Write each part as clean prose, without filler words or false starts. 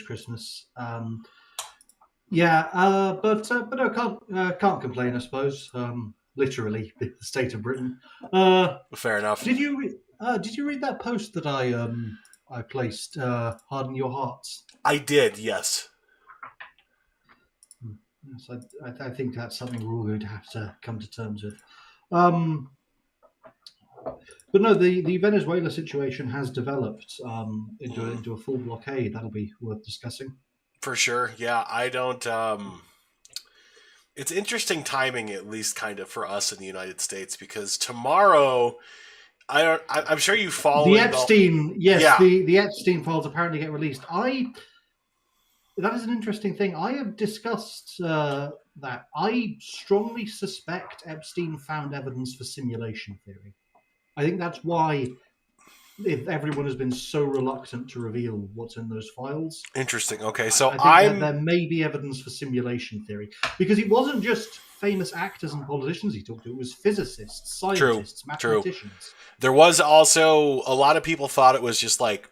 Christmas. But no, can't complain, I suppose. Literally, the state of Britain. Fair enough. Did you read that post that I placed? Harden your hearts. I did, yes. Yes, I think that's something we're all going to have to come to terms with. Um, but no, the Venezuela situation has developed into a full blockade. That'll be worth discussing. For sure. Yeah, I don't. It's interesting timing, at least, kind of for us in the United States, because tomorrow, I'm sure you follow The Epstein, yes, Yeah. the Epstein files apparently get released. That is an interesting thing. I have discussed that. I strongly suspect Epstein found evidence for simulation theory. I think that's why if everyone has been so reluctant to reveal what's in those files. Interesting. Okay, so I think that there may be evidence for simulation theory because it wasn't just famous actors and politicians he talked to; it was physicists, scientists, mathematicians. There was also a lot of people thought it was just like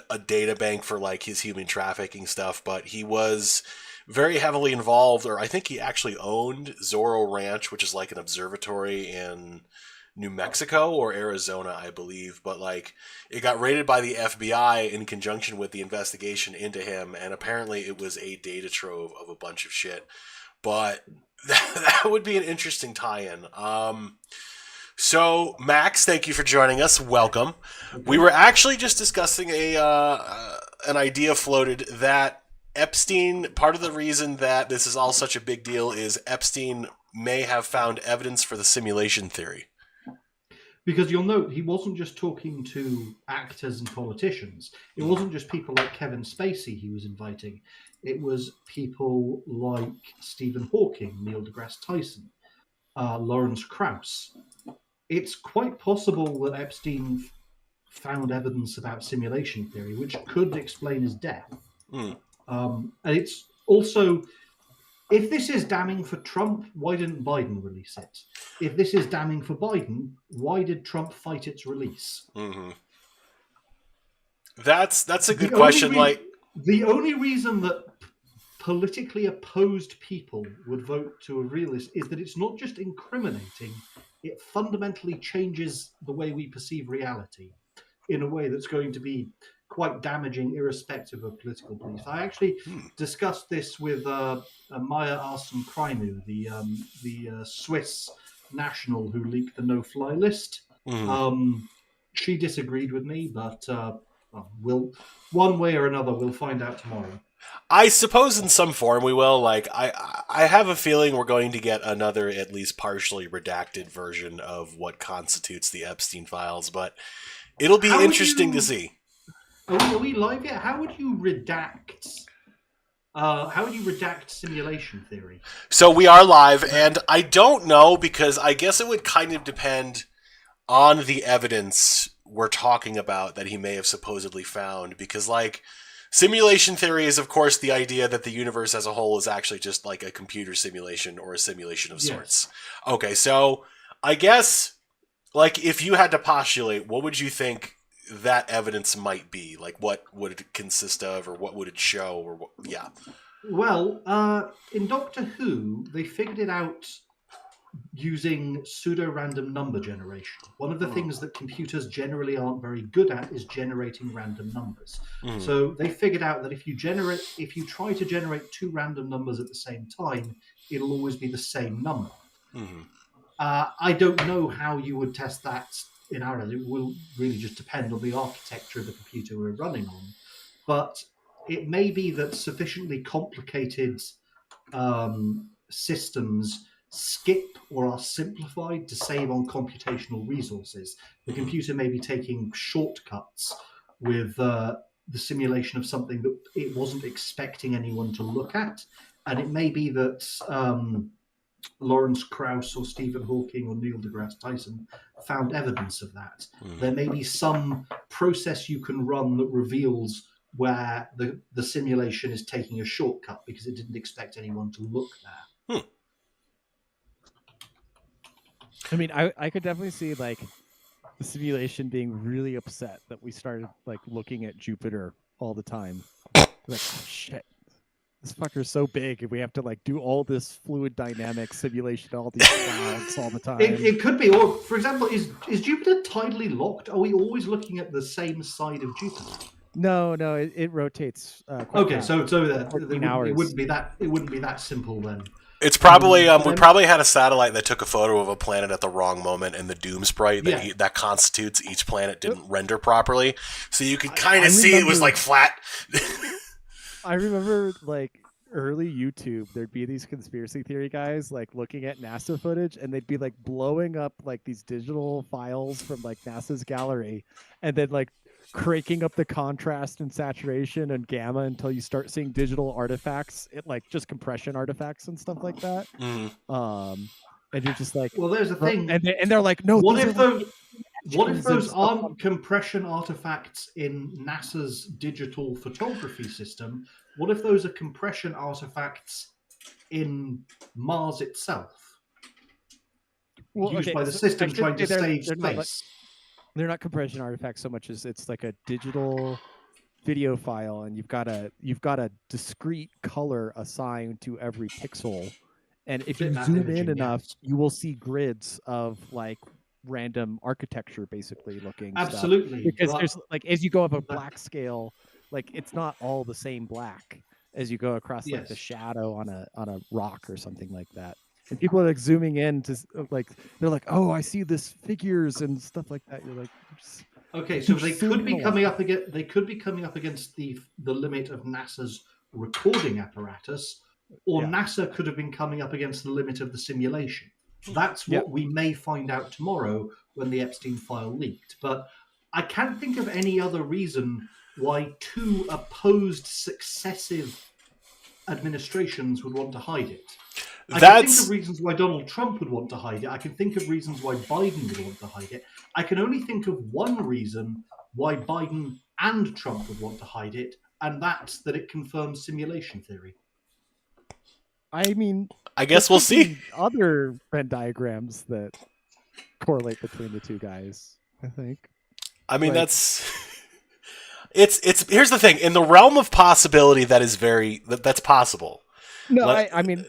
a data bank for like his human trafficking stuff, but he was very heavily involved, or I think he actually owned Zorro Ranch, which is like an observatory in New Mexico or Arizona, I believe, but like it got raided by the FBI in conjunction with the investigation into him, and apparently it was a data trove of a bunch of shit. But that would be an interesting tie-in. So Max, thank you for joining us. Welcome. Okay. We were actually just discussing an idea floated that Epstein. Part of the reason that this is all such a big deal is Epstein may have found evidence for the simulation theory. Because you'll note he wasn't just talking to actors and politicians. It wasn't just people like Kevin Spacey he was inviting. It was people like Stephen Hawking, Neil deGrasse Tyson, Lawrence Krauss. It's quite possible that Epstein found evidence about simulation theory, which could explain his death. And it's also... If this is damning for Trump, why didn't Biden release it? If this is damning for Biden, why did Trump fight its release? Mm-hmm. That's a good question. The only reason that politically opposed people would vote to reveal this is that it's not just incriminating; it fundamentally changes the way we perceive reality in a way that's going to be quite damaging, irrespective of political beliefs. I actually discussed this with Maya Arsen-Krainu, the Swiss national who leaked the no-fly list. She disagreed with me, but we'll one way or another we'll find out tomorrow. I suppose in some form we will. Like I have a feeling we're going to get another, at least partially redacted version of what constitutes the Epstein files, but it'll be interesting to see. Are we live yet? How would you redact? How would you redact simulation theory? So we are live, and I don't know because I guess it would kind of depend on the evidence we're talking about that he may have supposedly found. Because, like, simulation theory is, of course, the idea that the universe as a whole is actually just like a computer simulation or a simulation of sorts. Yes. Okay, so I guess, like, if you had to postulate, what would you think that evidence might be? Like, what would it consist of, or what would it show, or what? Yeah. Well, in Doctor Who, they figured it out using pseudo-random number generation. One of the things that computers generally aren't very good at is generating random numbers. So they figured out that if you try to generate two random numbers at the same time, it'll always be the same number. I don't know how you would test that in ours. It will really just depend on the architecture of the computer we're running on. But it may be that sufficiently complicated systems skip or are simplified to save on computational resources. The computer may be taking shortcuts with the simulation of something that it wasn't expecting anyone to look at. And it may be that Lawrence Krauss or Stephen Hawking or Neil deGrasse Tyson found evidence of that. There may be some process you can run that reveals where the simulation is taking a shortcut because it didn't expect anyone to look there. I mean, I could definitely see like the simulation being really upset that we started like looking at Jupiter all the time. Like, oh shit, this fucker's so big, and we have to like do all this fluid dynamics simulation, all these clouds all the time. It could be, or for example, is Jupiter tidally locked? Are we always looking at the same side of Jupiter? No, it rotates. Quite Okay, fast. so Hours. it wouldn't be that simple then. It's probably we probably had a satellite that took a photo of a planet at the wrong moment, and the doom sprite that constitutes each planet didn't render properly, so you could kind of see it was like flat. I remember like early YouTube, there'd be these conspiracy theory guys like looking at NASA footage, and they'd be like blowing up like these digital files from like NASA's gallery, and then like cranking up the contrast and saturation and gamma until you start seeing digital artifacts, like just compression artifacts and stuff like that. And you're just like, well, there's a thing, and they're like, no. What if those aren't compression artifacts in NASA's digital photography system? What if those are compression artifacts in Mars itself, used by the system trying to save space? They're not compression artifacts so much as it's like a digital video file, and you've got a discrete color assigned to every pixel, and if you zoom in enough, you will see grids of like random architecture basically looking absolutely stuff. Because there's like, as you go up a black scale, like it's not all the same black as you go across like the shadow on a rock or something like that. And people are like zooming in to like, they're like, oh, I see this figures and stuff like that. You're like, okay, so they could be coming up against the limit of NASA's recording apparatus, or NASA could have been coming up against the limit of the simulation. That's what we may find out tomorrow when the Epstein file leaked. But I can't think of any other reason why two opposed successive administrations would want to hide it. I can think of reasons why Donald Trump would want to hide it. I can think of reasons why Biden would want to hide it. I can only think of one reason why Biden and Trump would want to hide it, and that's that it confirms simulation theory. I mean, I guess we'll see other Venn diagrams that correlate between the two guys, I think. I mean, it's here's the thing. In the realm of possibility, that's possible. No, I mean,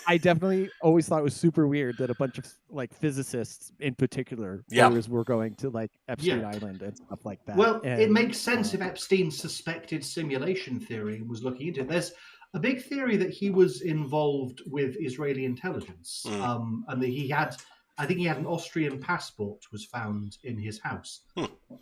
I definitely always thought it was super weird that a bunch of like physicists in particular were going to like Epstein Island and stuff like that. Well, it makes sense if Epstein suspected simulation theory and was looking into it. There's a big theory that he was involved with Israeli intelligence, and that I think he had an Austrian passport was found in his house.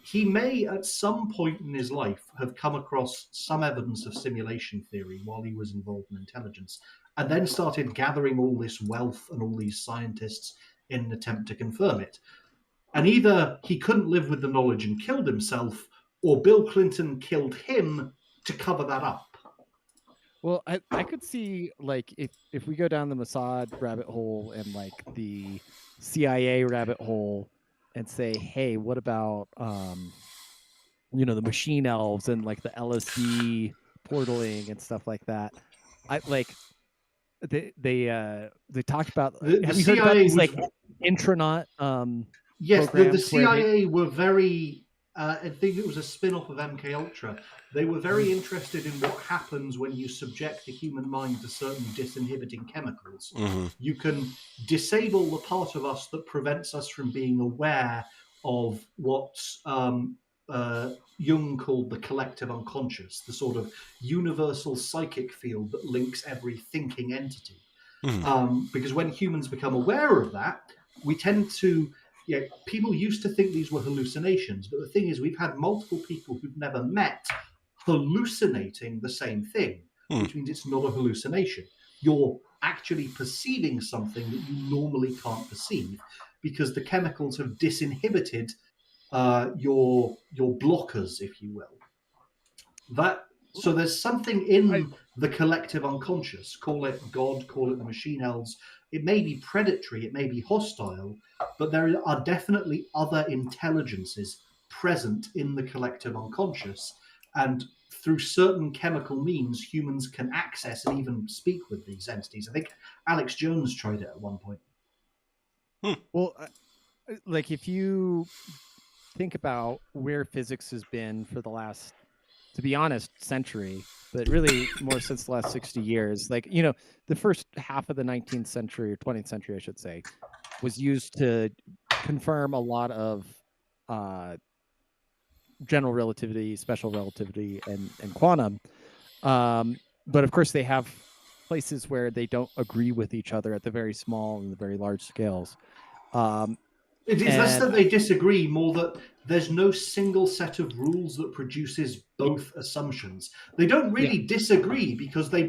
He may, at some point in his life, have come across some evidence of simulation theory while he was involved in intelligence, and then started gathering all this wealth and all these scientists in an attempt to confirm it. And either he couldn't live with the knowledge and killed himself, or Bill Clinton killed him to cover that up. Well, I could see, like, if we go down the Mossad rabbit hole and, like, the CIA rabbit hole and say, hey, what about, the machine elves and, like, the LSD portaling and stuff like that. They talked about... have you heard about these, like, intranet yes, the CIA they... were very... I think it was a spin-off of MK Ultra. They were very interested in what happens when you subject the human mind to certain disinhibiting chemicals. You can disable the part of us that prevents us from being aware of what Jung called the collective unconscious, the sort of universal psychic field that links every thinking entity. Because when humans become aware of that, we tend to... people used to think these were hallucinations, but the thing is, we've had multiple people who've never met hallucinating the same thing, which means it's not a hallucination. You're actually perceiving something that you normally can't perceive because the chemicals have disinhibited your blockers, if you will. So there's something in the collective unconscious. Call it God, call it the machine elves. It may be predatory, it may be hostile, but there are definitely other intelligences present in the collective unconscious. And through certain chemical means, humans can access and even speak with these entities. I think Alex Jones tried it at one point. Well, like if you think about where physics has been for the last to be honest, century, but really more since the last 60 years. Like, the first half of the 19th century or 20th century, I should say, was used to confirm a lot of uh, general relativity, special relativity, and quantum. But of course, they have places where they don't agree with each other at the very small and the very large scales. It is less that they disagree, more that there's no single set of rules that produces both assumptions. They don't really disagree because they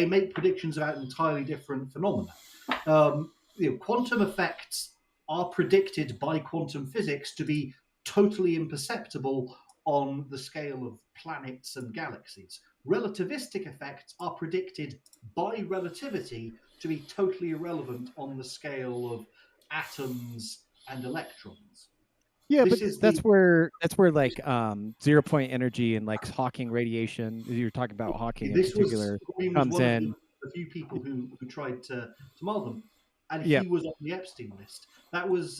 make predictions about entirely different phenomena. Quantum effects are predicted by quantum physics to be totally imperceptible on the scale of planets and galaxies. Relativistic effects are predicted by relativity to be totally irrelevant on the scale of atoms and electrons. Yeah, but that's where like 0-point energy and like Hawking radiation. You're talking about Hawking in particular comes in. A few people who tried to model them, and he was on the Epstein list. That was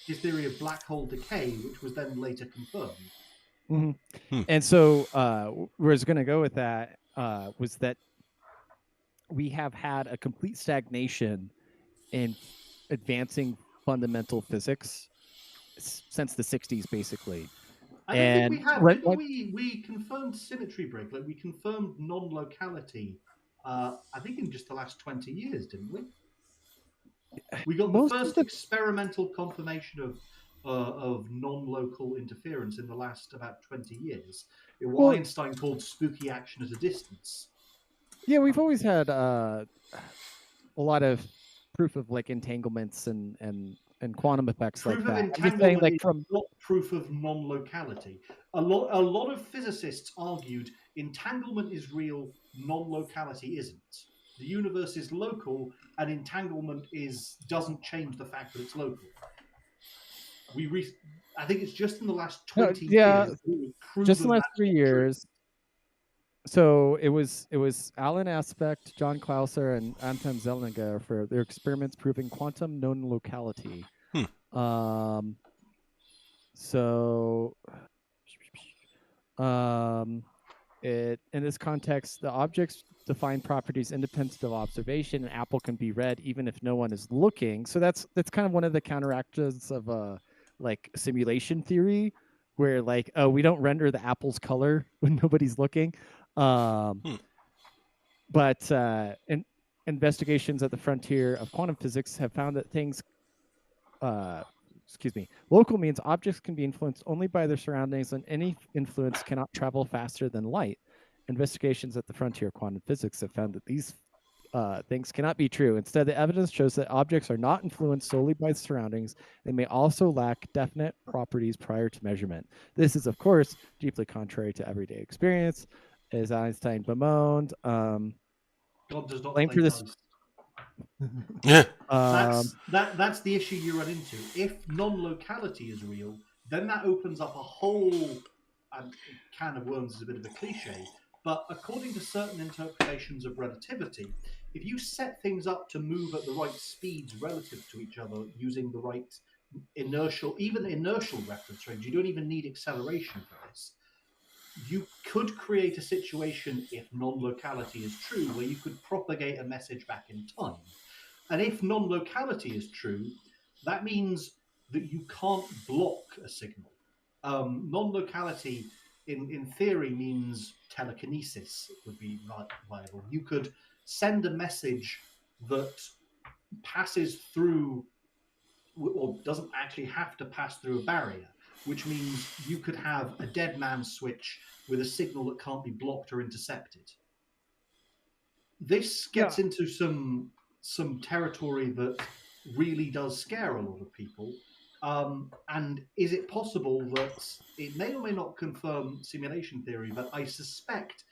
his theory of black hole decay, which was then later confirmed. Mm-hmm. And so where I was going to go with that was that we have had a complete stagnation in advancing fundamental physics since the 60s, basically. I don't think we have. Didn't we confirmed symmetry break? Like, we confirmed non-locality, I think in just the last 20 years, didn't we? We got the first experimental confirmation of non-local interference in the last about 20 years. What Einstein called spooky action at a distance. Yeah, we've always had a lot of proof of like entanglements and quantum effects proof like that. I'm just saying, like, from not proof of non-locality. A lot of physicists argued entanglement is real, non-locality isn't. The universe is local, and entanglement doesn't change the fact that it's local. I think it's just in the last 20 years. Just in the last 3 years. So it was Alan Aspect, John Clauser, and Anton Zelniger for their experiments proving quantum non-locality. In this context, the objects define properties independent of observation. An apple can be red even if no one is looking. So that's kind of one of the counteractions of like simulation theory, where like, oh, we don't render the apple's color when nobody's looking. But investigations at the frontier of quantum physics have found that things, local means objects can be influenced only by their surroundings, and any influence cannot travel faster than light. Investigations at the frontier of quantum physics have found that these things cannot be true. Instead, the evidence shows that objects are not influenced solely by surroundings. They may also lack definite properties prior to measurement. This is, of course, deeply contrary to everyday experience, as Einstein bemoaned. God does not play dice. That's the issue you run into. If non-locality is real, then that opens up a whole can of worms is a bit of a cliche, but according to certain interpretations of relativity, if you set things up to move at the right speeds relative to each other using the right inertial reference range, you don't even need acceleration for this. You could create a situation, if non-locality is true, where you could propagate a message back in time. And if non-locality is true, that means that you can't block a signal. Non-locality, in theory, means telekinesis would be viable. You could send a message that passes through, or doesn't actually have to pass through a barrier, which means you could have a dead man switch with a signal that can't be blocked or intercepted. This gets into some territory that really does scare a lot of people. And is it possible that it may or may not confirm simulation theory, but I suspect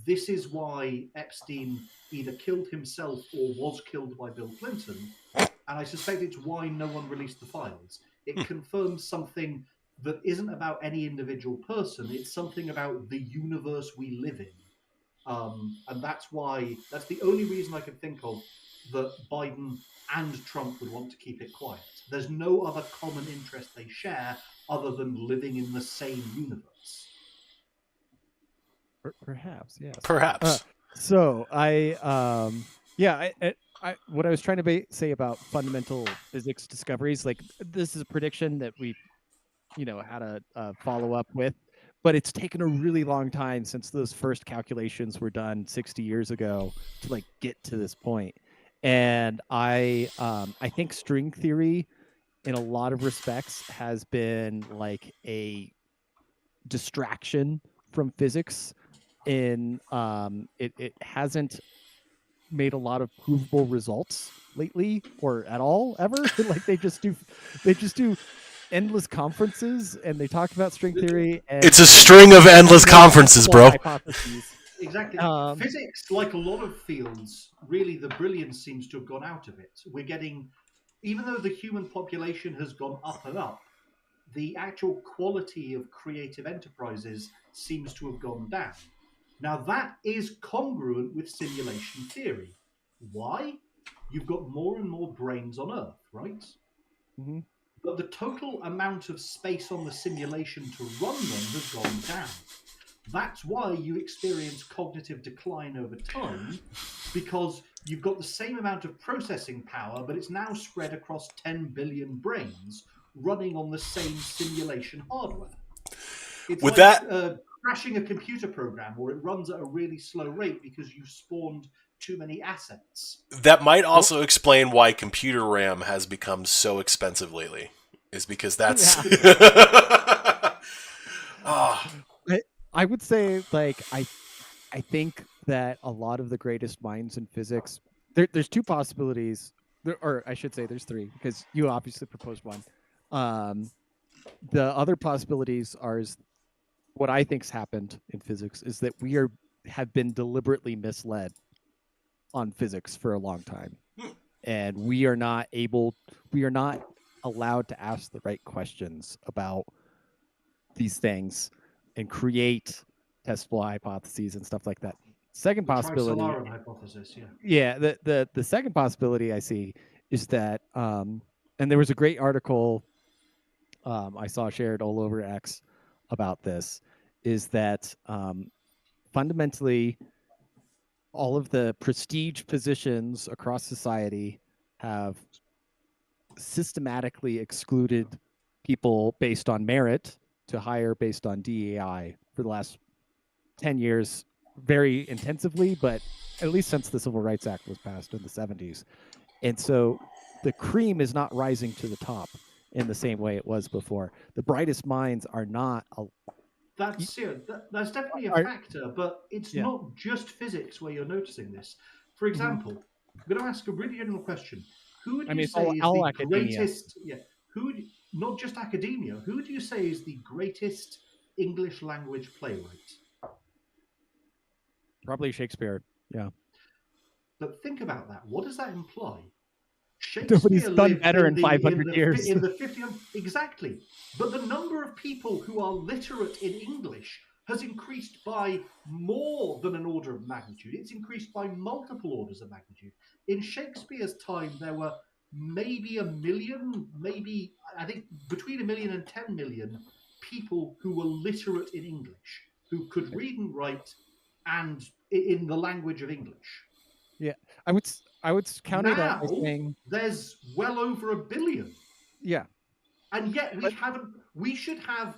this is why Epstein either killed himself or was killed by Bill Clinton, and I suspect it's why no one released the files. It confirms something that isn't about any individual person, it's something about the universe we live in. And that's the only reason I can think of that Biden and Trump would want to keep it quiet. There's no other common interest they share other than living in the same universe. Perhaps, yes. Perhaps. So what I was trying to say about fundamental physics discoveries, like this is a prediction that we, had a follow up with, but it's taken a really long time since those first calculations were done 60 years ago to like get to this point. And I think string theory, in a lot of respects, has been like a distraction from physics. It hasn't made a lot of provable results lately or at all ever. Like they just do endless conferences and they talk about string theory and It's a string of endless conferences, bro. Hypotheses. Exactly. Physics, like a lot of fields, really the brilliance seems to have gone out of it. We're getting, even though the human population has gone up and up, the actual quality of creative enterprises seems to have gone down. Now, that is congruent with simulation theory. Why? You've got more and more brains on Earth, right? Mm-hmm. But the total amount of space on the simulation to run them has gone down. That's why you experience cognitive decline over time, because you've got the same amount of processing power, but it's now spread across 10 billion brains running on the same simulation hardware. It's With like that, crashing a computer program, or it runs at a really slow rate because you've spawned too many assets. that might also explain why computer RAM has become so expensive lately. Is because that's. I would say, like, I think that a lot of the greatest minds in physics, there's two possibilities, or I should say there's three, because you obviously proposed one. The other possibilities are what I think's happened in physics is that we have been deliberately misled on physics for a long time, and we are not allowed to ask the right questions about these things and create testable hypotheses and stuff like that. Second possibility, Trisolar hypothesis, yeah. Yeah, the second possibility I see is that, and there was a great article I saw shared all over X about this, is that fundamentally all of the prestige positions across society have systematically excluded people based on merit to hire based on DEI for the last 10 years very intensively, but at least since the Civil Rights Act was passed in the 70s. And so the cream is not rising to the top in the same way it was before. The brightest minds are not. That's definitely a factor, but it's not just physics where you're noticing this. For example, I'm going to ask a really general question. Who would you say is the greatest? Yeah, not just academia. Who do you say is the greatest English language playwright? Probably Shakespeare. Yeah. But think about that. What does that imply? Nobody's done better in 500 years. In the 50s, exactly. But the number of people who are literate in English has increased by more than an order of magnitude. It's increased by multiple orders of magnitude. In Shakespeare's time, there were maybe a million, I think between 1 million and 10 million people who were literate in English, who could read and write and in the language of English. Yeah, I would counter that by saying there's well over 1 billion. Yeah, and yet we should have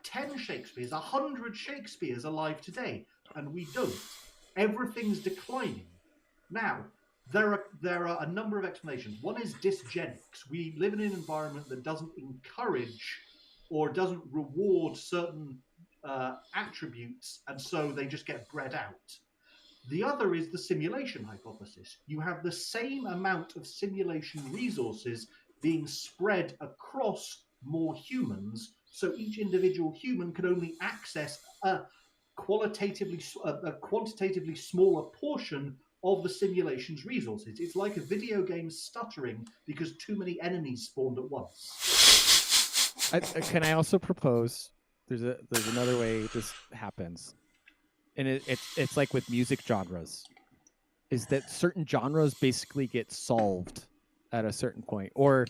10 Shakespeares, 100 Shakespeares alive today, and we don't. Everything's declining. Now, there are a number of explanations. One is dysgenics. We live in an environment that doesn't encourage or doesn't reward certain attributes, and so they just get bred out. The other is the simulation hypothesis. You have the same amount of simulation resources being spread across more humans, so each individual human can only access a quantitatively smaller portion of the simulation's resources. It's like a video game stuttering because too many enemies spawned at once. Can I also propose? There's another way this happens, and it's like with music genres, is that certain genres basically get solved at a certain point, or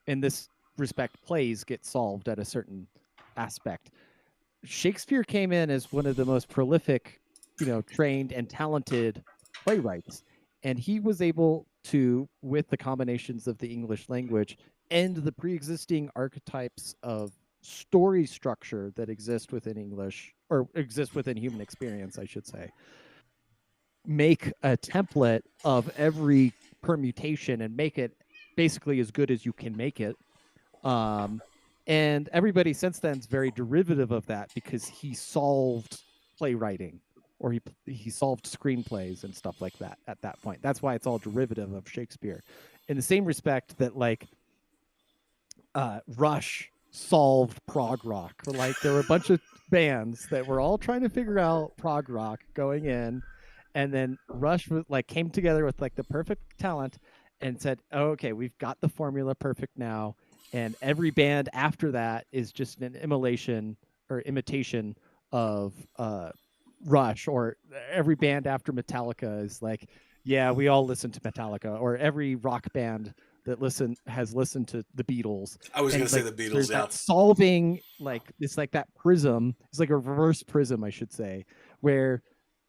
in this respect, plays get solved at a certain aspect. Shakespeare came in as one of the most prolific, trained and talented playwrights, and he was able to, with the combinations of the English language and the pre-existing archetypes of story structure that exist within English, or exist within human experience, I should say, make a template of every permutation and make it basically as good as you can make it. And everybody since then is very derivative of that because he solved playwriting, or he solved screenplays and stuff like that at that point. That's why it's all derivative of Shakespeare. In the same respect that like Rush solved prog rock. Like there were a bunch of bands that were all trying to figure out prog rock going in, and then Rush like came together with like the perfect talent and said, oh, "Okay, we've got the formula perfect now." And every band after that is just an imitation of Rush, or every band after Metallica is like, yeah, we all listen to Metallica, or every rock band that has listened to the Beatles. I was going to say like, the Beatles, there's yeah. that solving, like it's like that prism. It's like a reverse prism, I should say, where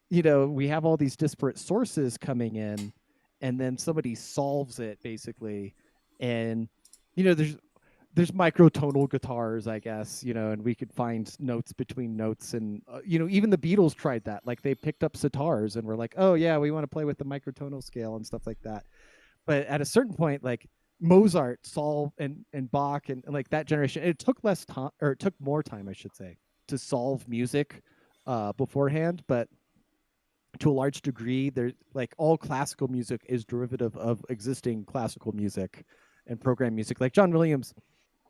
we have all these disparate sources coming in, and then somebody solves it basically, and there's microtonal guitars, I guess, and we could find notes between notes, and even the Beatles tried that. Like they picked up sitars and were like, oh yeah, we want to play with the microtonal scale and stuff like that. But at a certain point, like Mozart solved, and Bach, and like that generation, it took less time, or it took more time, I should say, to solve music beforehand. But to a large degree, there's like all classical music is derivative of existing classical music and program music. Like John Williams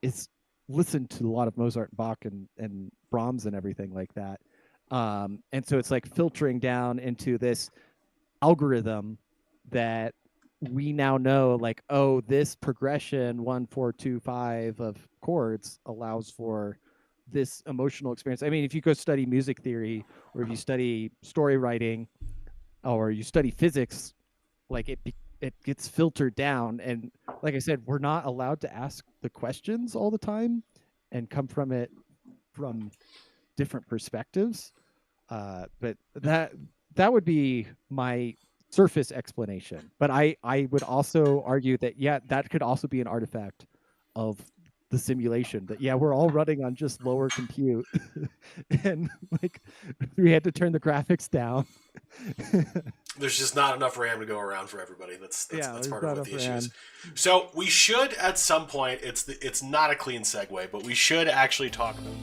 is listened to a lot of Mozart, Bach, and Brahms and everything like that. And so it's like filtering down into this algorithm that we now know, like, oh, this progression 1 4 2 5 of chords allows for this emotional experience. I mean, if you go study music theory, or if you study story writing, or you study physics, like it gets filtered down. And like I said, we're not allowed to ask the questions all the time and come from it from different perspectives. But that would be my surface explanation. But I would also argue that, yeah, that could also be an artifact of the simulation, that yeah, we're all running on just lower compute and like we had to turn the graphics down. There's just not enough RAM to go around for everybody. That's part of what the issue is. So we should, at some point, it's not a clean segue, but we should actually talk about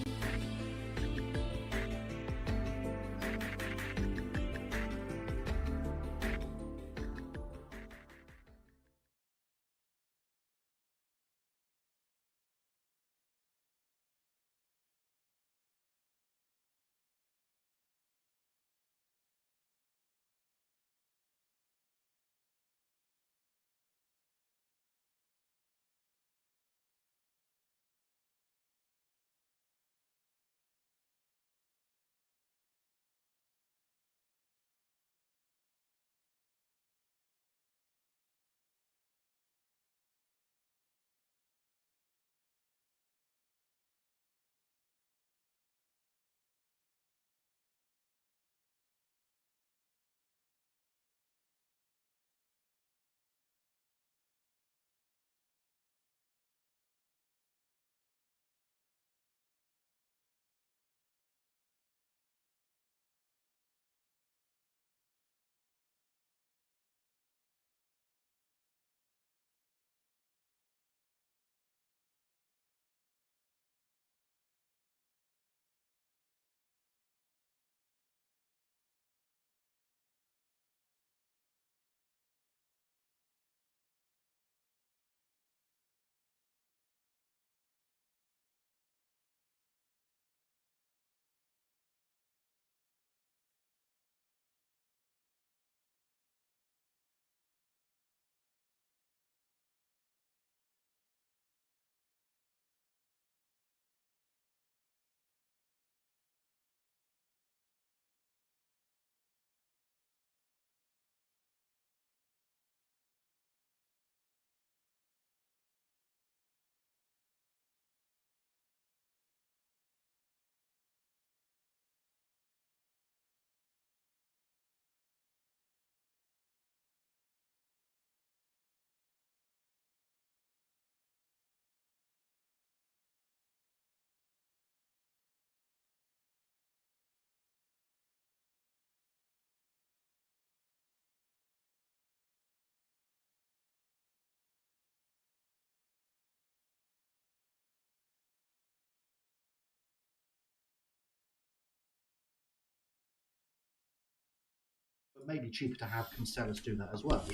it may be cheaper to have Constellus do that as well.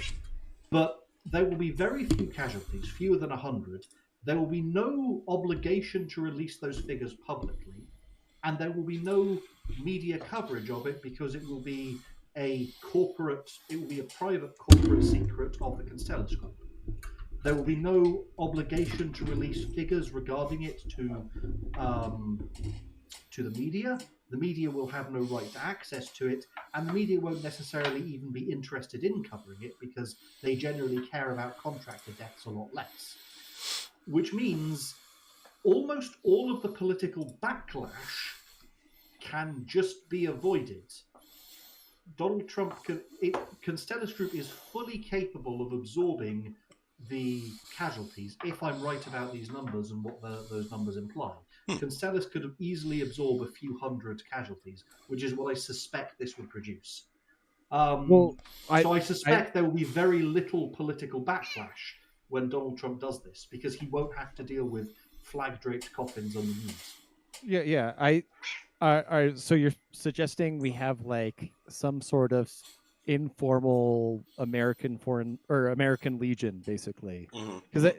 But there will be very few casualties, fewer than 100. There will be no obligation to release those figures publicly, and there will be no media coverage of it because it will be a private corporate secret of the Constellus Group. There will be no obligation to release figures regarding it to the media. The media will have no right to access to it, and the media won't necessarily even be interested in covering it because they generally care about contractor deaths a lot less. Which means almost all of the political backlash can just be avoided. Donald Trump, Constellus Group is fully capable of absorbing the casualties, if I'm right about these numbers and what those numbers imply. Constellus could easily absorb a few hundred casualties, which is what I suspect this would produce. So I suspect there will be very little political backlash when Donald Trump does this, because he won't have to deal with flag-draped coffins on the news. Yeah. So you're suggesting we have like some sort of informal American Legion, basically? Because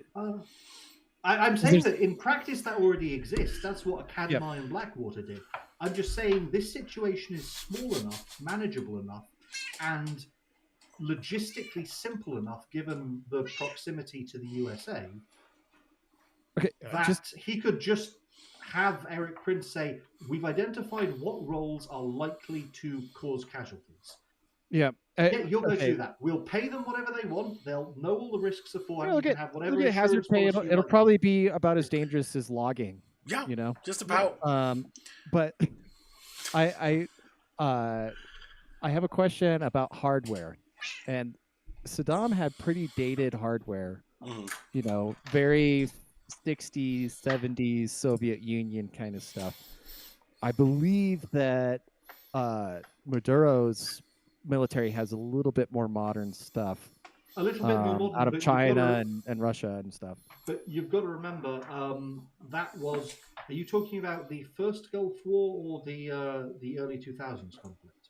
I'm saying that in practice that already exists. That's what Academy and Blackwater did. I'm just saying this situation is small enough, manageable enough, and logistically simple enough, given the proximity to the USA, that he could just have Eric Prince say, "We've identified what roles are likely to cause casualties." You're going to do that. We'll pay them whatever they want. They'll know all the risks beforehand. You can have whatever hazard pay. It'll probably be about as dangerous as logging. Yeah, you know, just about. But I have a question about hardware, and Saddam had pretty dated hardware. You know, very 60s, 70s Soviet Union kind of stuff. I believe that Maduro's military has a little bit more modern stuff. A little bit more modern, out of China and Russia and stuff. But you've got to remember, that was... Are you talking about the first Gulf War or the early 2000s conflict?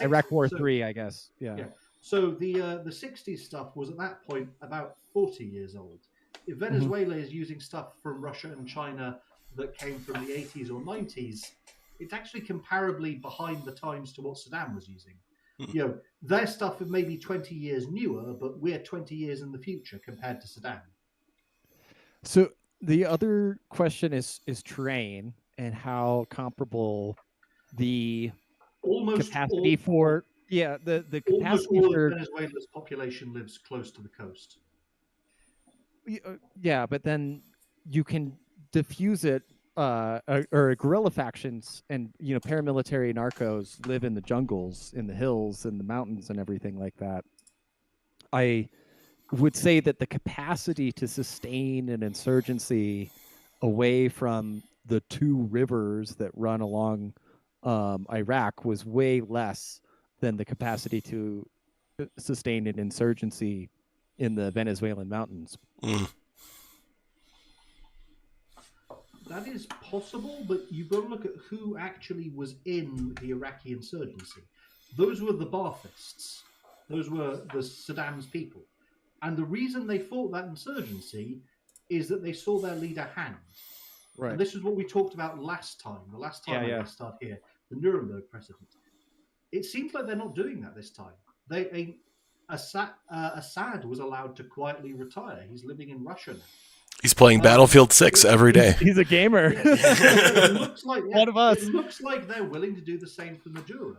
Iraq War 3, I guess. Yeah. So the 60s stuff was at that point about 40 years old. If Venezuela is using stuff from Russia and China that came from the 80s or 90s, it's actually comparably behind the times to what Saddam was using. You know, their stuff is maybe 20 years newer, but we're 20 years in the future compared to Saddam. So the other question is terrain and how comparable the capacity for the capacity for Venezuela's population lives close to the coast. Yeah, but then you can diffuse it. Or guerrilla factions and paramilitary narcos live in the jungles, in the hills, in the mountains, and everything like that. I would say that the capacity to sustain an insurgency away from the two rivers that run along Iraq was way less than the capacity to sustain an insurgency in the Venezuelan mountains. That is possible, but you've got to look at who actually was in the Iraqi insurgency. Those were the Baathists. Those were the Saddam's people. And the reason they fought that insurgency is that they saw their leader hanged. Right. And this is what we talked about last time. The last time I started here, the Nuremberg precedent. It seems like they're not doing that this time. Assad was allowed to quietly retire. He's living in Russia now. He's playing Battlefield 6 every day. He's a gamer. It looks like, one of us. It looks like they're willing to do the same for Maduro.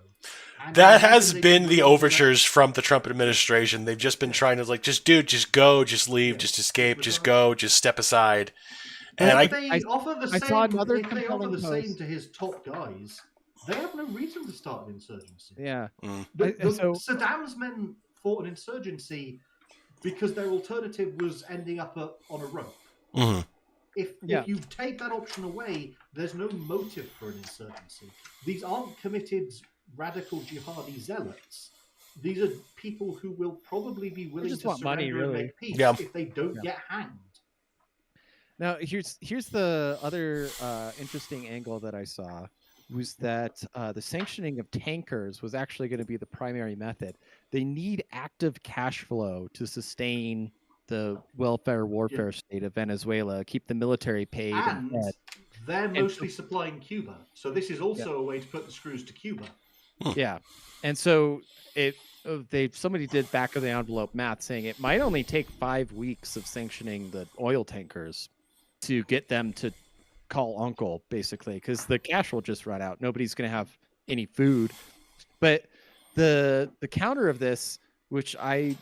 That has been the overtures from the Trump administration. They've just been trying to just go, just leave, just escape, just go, just step aside. And if they offer the same to his top guys, they have no reason to start an insurgency. Yeah. Saddam's men fought an insurgency because their alternative was ending up on a rope. If you take that option away, there's no motive for an insurgency. These aren't committed radical jihadi zealots. These are people who will probably be willing to surrender and make peace if they don't get hanged. Now, here's the other interesting angle that I saw. was that the sanctioning of tankers was actually going to be the primary method. They need active cash flow to sustain the welfare warfare state of Venezuela, keep the military paid and And fed. they're And mostly supplying Cuba. So this is also a way to put the screws to Cuba. yeah, and so somebody did back of the envelope math saying it might only take 5 weeks of sanctioning the oil tankers to get them to call uncle, basically, because the cash will just run out. Nobody's going to have any food. But the counter of this, which I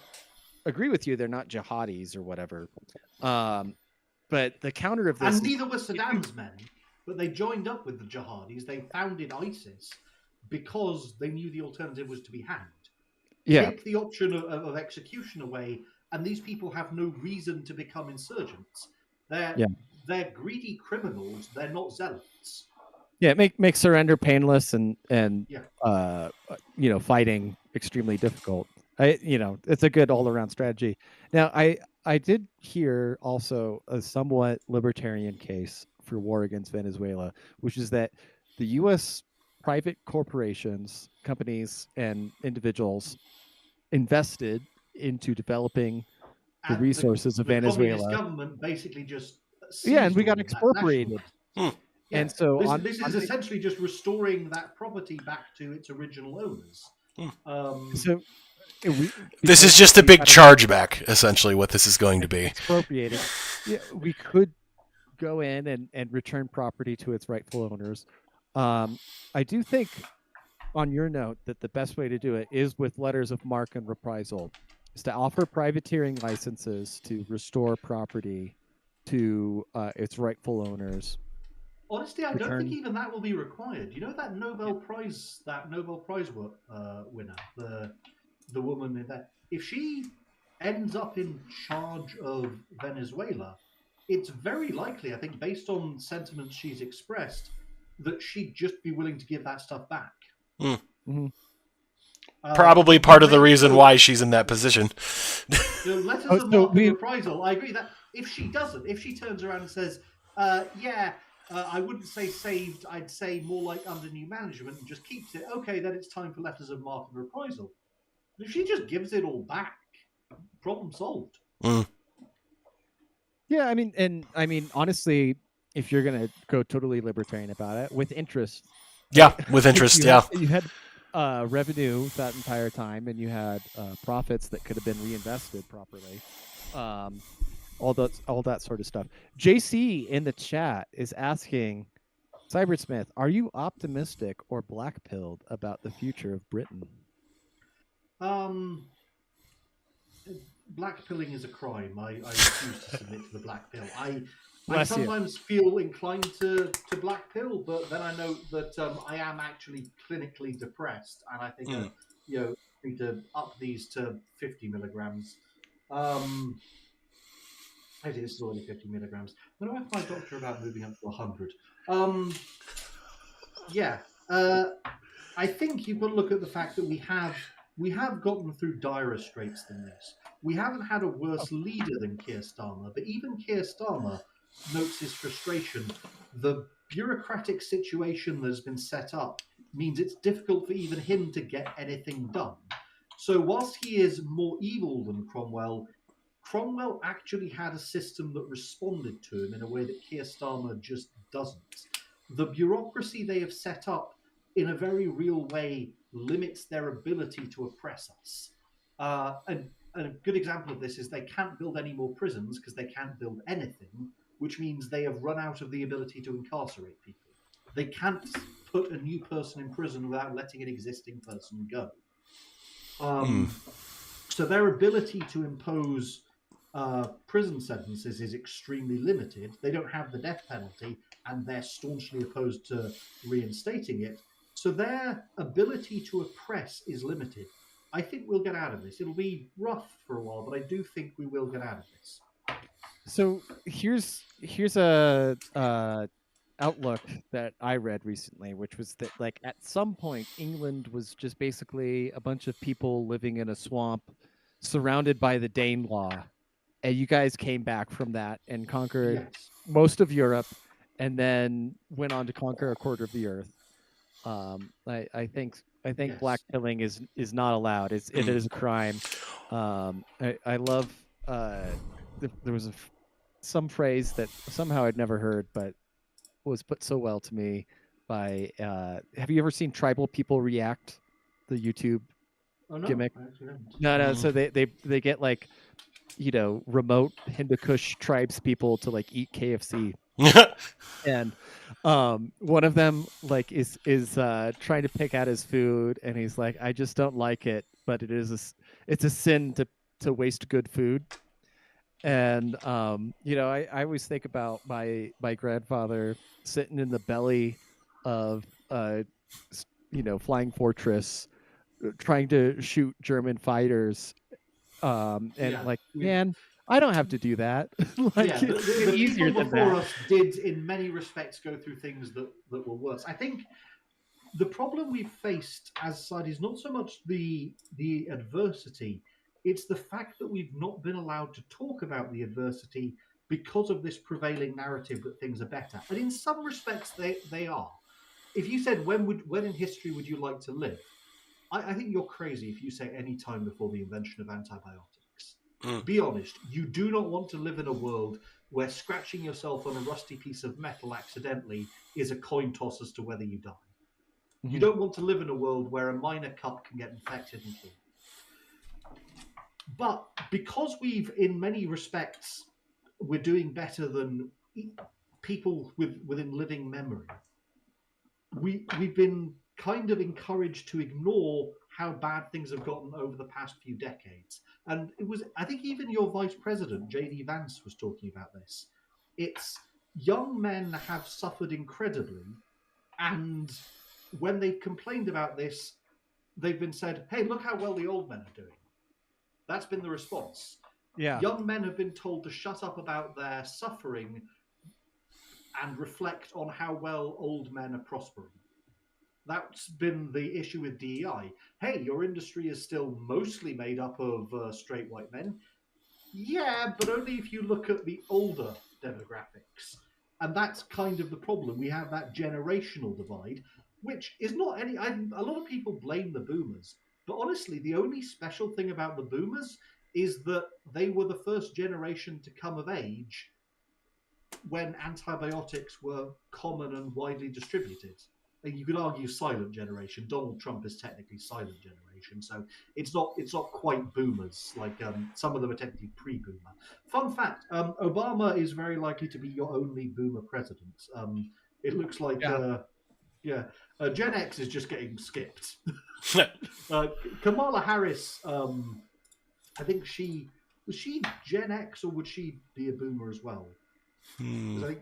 agree with you, they're not jihadis or whatever. But the counter of this, and neither were Saddam's men, but they joined up with the jihadis. They founded ISIS because they knew the alternative was to be hanged. yeah, Take the option of execution away, and these people have no reason to become insurgents. They're greedy criminals. They're not zealots. yeah, make surrender painless and Yeah. Fighting extremely difficult. It's a good all around strategy. Now, I did hear also a somewhat libertarian case for war against Venezuela, which is that the U.S. private corporations, companies, and individuals invested into developing the And resources of the Venezuela. communist government basically just And we got seized all of that expropriated. Yeah. And so this is essentially just restoring that property back to its original owners. This is just a big chargeback, essentially, what this is going to be. Expropriated. Yeah, we could go in and return property to its rightful owners. I do think, on your note, that the best way to do it is with letters of marque and reprisal, is to offer privateering licenses to restore property to its rightful owners. Honestly, I don't think even that will be required. You know that Nobel Prize winner, the woman in that. If she ends up in charge of Venezuela, it's very likely, I think, based on sentiments she's expressed, that she'd just be willing to give that stuff back. Mm-hmm. Probably part of the reason why she's in that position. Letters of marque and reprisal. I agree that if she doesn't, if she turns around and says, I wouldn't say saved, I'd say more like under new management and just keeps it, okay, then it's time for letters of marque and reprisal. But if she just gives it all back, problem solved. Yeah, I mean, honestly, if you're gonna go totally libertarian about it, with interest. Yeah, with interest, you had revenue that entire time, and you had profits that could have been reinvested properly. All that sort of stuff. JC in the chat is asking, Cybersmith, are you optimistic or black-pilled about the future of Britain? Black-pilling is a crime. I refuse to submit to the black pill. I sometimes feel inclined to black pill, but then I know that I am actually clinically depressed, and I think I need to up these to 50 milligrams. It is already 50 milligrams. I'm going to ask my doctor about moving up to 100. I think you've got to look at the fact that we have gotten through direr straits than this. We haven't had a worse leader than Keir Starmer, but even Keir Starmer notes his frustration. The bureaucratic situation that has been set up means it's difficult for even him to get anything done. So whilst he is more evil than Cromwell actually had a system that responded to him in a way that Keir Starmer just doesn't. The bureaucracy they have set up in a very real way limits their ability to oppress us. And a good example of this is they can't build any more prisons because they can't build anything, which means they have run out of the ability to incarcerate people. They can't put a new person in prison without letting an existing person go. So their ability to impose prison sentences is extremely limited. They don't have the death penalty, and they're staunchly opposed to reinstating it. So their ability to oppress is limited. I think we'll get out of this. It'll be rough for a while, but I do think we will get out of this. So here's a outlook that I read recently, which was that, like, at some point England was just basically a bunch of people living in a swamp surrounded by the Danelaw, and you guys came back from that and conquered most of Europe, and then went on to conquer a quarter of the earth. I think Yes. blackpilling is not allowed. It is a crime. I love there was some phrase that somehow I'd never heard, but was put so well to me by. Have you ever seen tribal people react? The YouTube Oh no, gimmick. I actually haven't. No. So they get like remote Hindu Kush tribes people to like eat KFC, and one of them like is trying to pick out his food, and he's like, I just don't like it, but it's a sin to waste good food. And I always think about my grandfather sitting in the belly of flying fortress, trying to shoot German fighters, and Yeah, like, we, man, I don't have to do that. Like, yeah. The it's easier people than before that. us did, in many respects, go through things that were worse. I think the problem we've faced as society is not so much the adversity; it's the fact that we've not been allowed to talk about the adversity because of this prevailing narrative that things are better. And in some respects, they are. If you said when in history would you like to live, I think you're crazy if you say any time before the invention of antibiotics. Be honest, you do not want to live in a world where scratching yourself on a rusty piece of metal accidentally is a coin toss as to whether you die. You Mhm. don't want to live in a world where a minor cut can get infected and kill you. But because we've, in many respects, we're doing better than people within living memory, we've been kind of encouraged to ignore how bad things have gotten over the past few decades. And it was, I think, even your vice president, J.D. Vance, was talking about this. It's young men have suffered incredibly, and when they've complained about this, they've been said, hey, look how well the old men are doing. That's been the response. Yeah. Young men have been told to shut up about their suffering and reflect on how well old men are prospering. That's been the issue with DEI. Hey, your industry is still mostly made up of straight white men. Yeah, but only if you look at the older demographics. And that's kind of the problem. We have that generational divide, which is not any. A lot of people blame the boomers. But honestly, the only special thing about the boomers is that they were the first generation to come of age when antibiotics were common and widely distributed. You could argue silent generation. Donald Trump is technically silent generation, so it's not quite boomers. Like some of them are technically pre-boomer. Fun fact: Obama is very likely to be your only boomer president. It looks like Gen X is just getting skipped. Kamala Harris, I think was she Gen X or would she be a boomer as well? I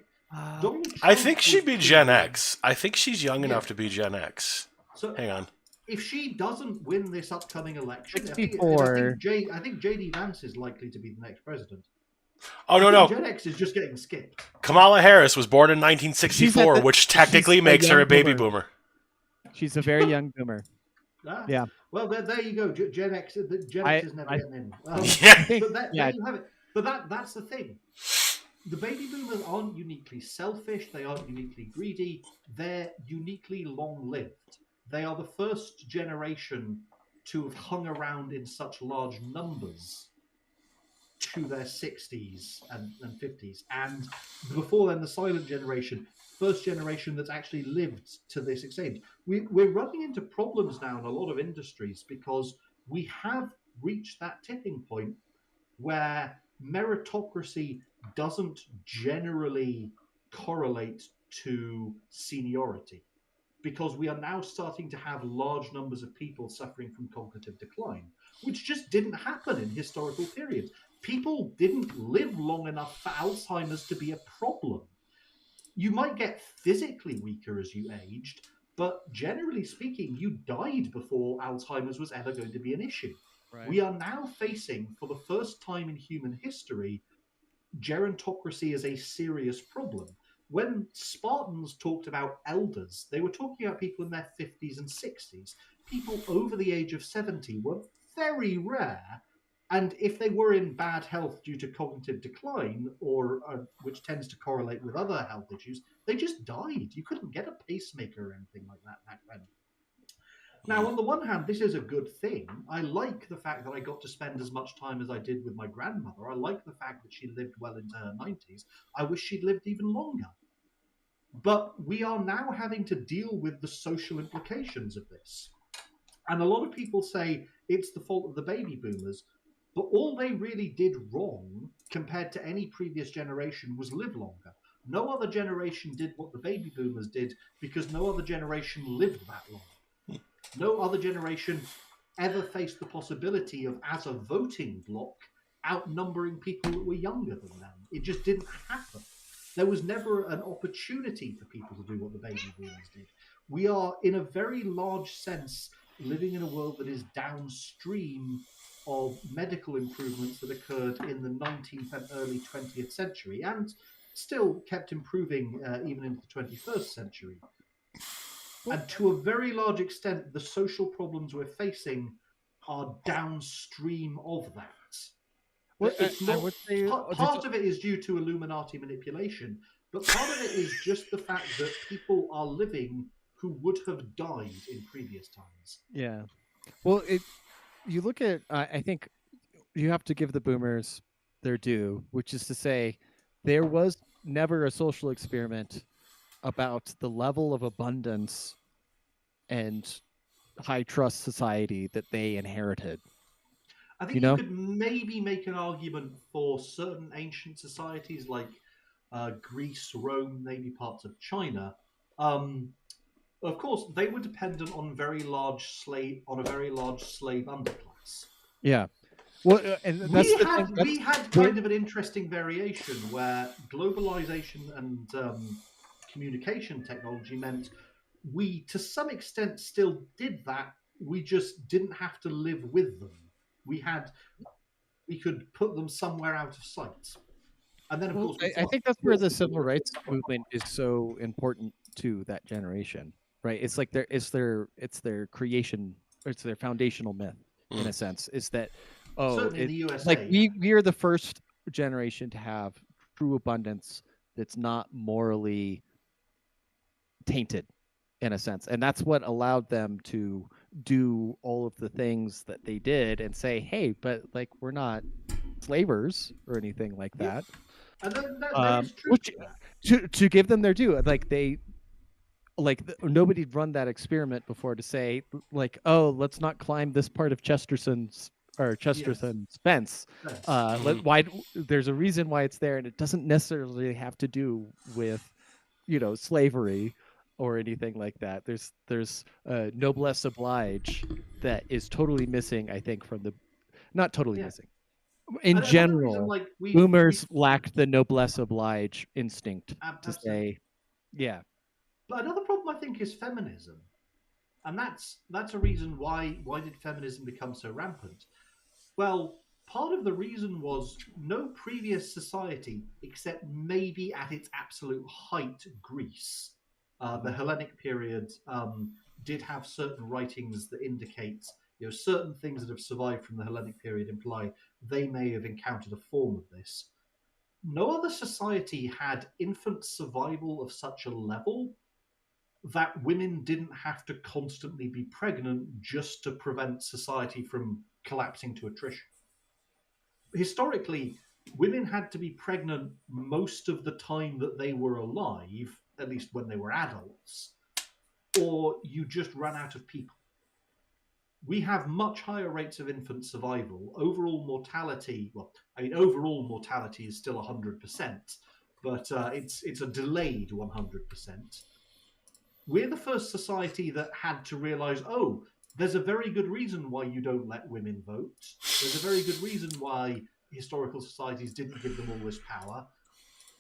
think I think she'd be Gen X. I think she's young enough to be Gen X. So hang on. If she doesn't win this upcoming election, 64. I think J.D. Vance is likely to be the next president. Oh, no. Gen X is just getting skipped. Kamala Harris was born in 1964, which technically makes her a baby boomer. She's a very young boomer. Yeah. Well, there you go. Gen X. Gen X is never getting in. There you have it. But that's the thing. The baby boomers aren't uniquely selfish. They aren't uniquely greedy. They're uniquely long-lived. They are the first generation to have hung around in such large numbers to their 60s and 50s. And before then, the silent generation, first generation that's actually lived to this extent. We're running into problems now in a lot of industries because we have reached that tipping point where meritocracy doesn't generally correlate to seniority, because we are now starting to have large numbers of people suffering from cognitive decline, which just didn't happen in historical periods. People didn't live long enough for Alzheimer's to be a problem. You might get physically weaker as you aged, but generally speaking, you died before Alzheimer's was ever going to be an issue. Right. We are now facing, for the first time in human history, gerontocracy as a serious problem. When Spartans talked about elders, they were talking about people in their 50s and 60s. People over the age of 70 were very rare, And if they were in bad health due to cognitive decline, or which tends to correlate with other health issues, they just died. You couldn't get a pacemaker or anything like that back then. Now, on the one hand, this is a good thing. I like the fact that I got to spend as much time as I did with my grandmother. I like the fact that she lived well into her 90s. I wish she'd lived even longer. But we are now having to deal with the social implications of this. And a lot of people say it's the fault of the baby boomers, but all they really did wrong compared to any previous generation was live longer. No other generation did what the baby boomers did because no other generation lived that long. No other generation ever faced the possibility of, as a voting bloc, outnumbering people that were younger than them. It just didn't happen. There was never an opportunity for people to do what the baby boomers did. We are, in a very large sense, living in a world that is downstream of medical improvements that occurred in the 19th and early 20th century, and still kept improving even into the 21st century. And to a very large extent, the social problems we're facing are downstream of that. Well, It's I not, would say part of it is due to Illuminati manipulation, but part of it is just the fact that people are living who would have died in previous times. Yeah. Well, you look at, I think you have to give the boomers their due, which is to say, there was never a social experiment about the level of abundance and high trust society that they inherited. I think you could maybe make an argument for certain ancient societies like Greece, Rome, maybe parts of China. Of course, they were dependent on a very large slave underclass. Yeah. Well, and that's we had kind of an interesting variation where globalization and communication technology meant we, to some extent, still did that. We just didn't have to live with them. We could put them somewhere out of sight. And then, of course, I think that's where the civil rights movement is so important to that generation, right? It's like it's their creation, it's their foundational myth in a sense. Is that certainly in the USA, like we are the first generation to have true abundance that's not morally tainted, in a sense, and that's what allowed them to do all of the things that they did and say, hey, but like we're not slavers or anything like that. And then that is true. To give them their due, like nobody'd run that experiment before to say like, oh, let's not climb this part of Chesterton's fence. Why? There's a reason why it's there, and it doesn't necessarily have to do with slavery or anything like that. There's noblesse oblige that is totally missing, I think, from the not totally missing. In general, like boomers lacked the noblesse oblige instinct to say, yeah. But another problem, I think, is feminism, and that's a reason why did feminism become so rampant? Well, part of the reason was no previous society, except maybe at its absolute height, Greece, the Hellenic period, did have certain writings that indicate certain things that have survived from the Hellenic period imply they may have encountered a form of this. No other society had infant survival of such a level that women didn't have to constantly be pregnant just to prevent society from collapsing to attrition. Historically, women had to be pregnant most of the time that they were alive, at least when they were adults, or you just ran out of people. We have much higher rates of infant survival. Overall mortality is still 100%, but it's a delayed 100%. We're the first society that had to realize, oh, there's a very good reason why you don't let women vote. There's a very good reason why historical societies didn't give them all this power.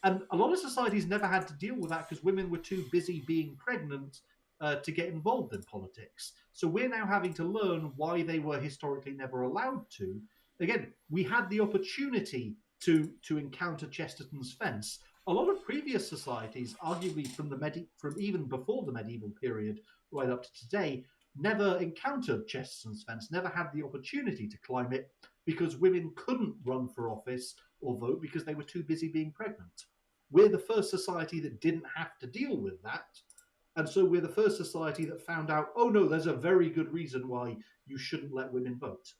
And a lot of societies never had to deal with that because women were too busy being pregnant to get involved in politics. So we're now having to learn why they were historically never allowed to. Again, we had the opportunity to encounter Chesterton's fence. A lot of previous societies, arguably from even before the medieval period right up to today, never encountered Chesterton's fence, never had the opportunity to climb it because women couldn't run for office or vote because they were too busy being pregnant. We're the first society that didn't have to deal with that. And so we're the first society that found out, oh no, there's a very good reason why you shouldn't let women vote.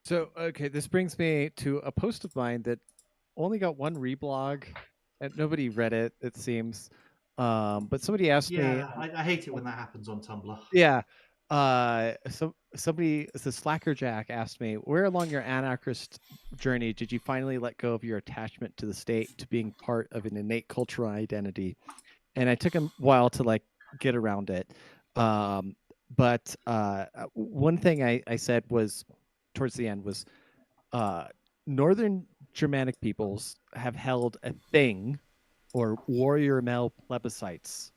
So, okay, this brings me to a post of mine that only got one reblog, and nobody read it. It seems, but somebody asked me. Yeah, I hate it when that happens on Tumblr. Yeah, somebody, the Slackerjack asked me, where along your anarchist journey did you finally let go of your attachment to the state, to being part of an innate cultural identity? And I took a while to like get around it. But one thing I said was towards the end was Northern Germanic peoples have held a thing or warrior male plebiscites,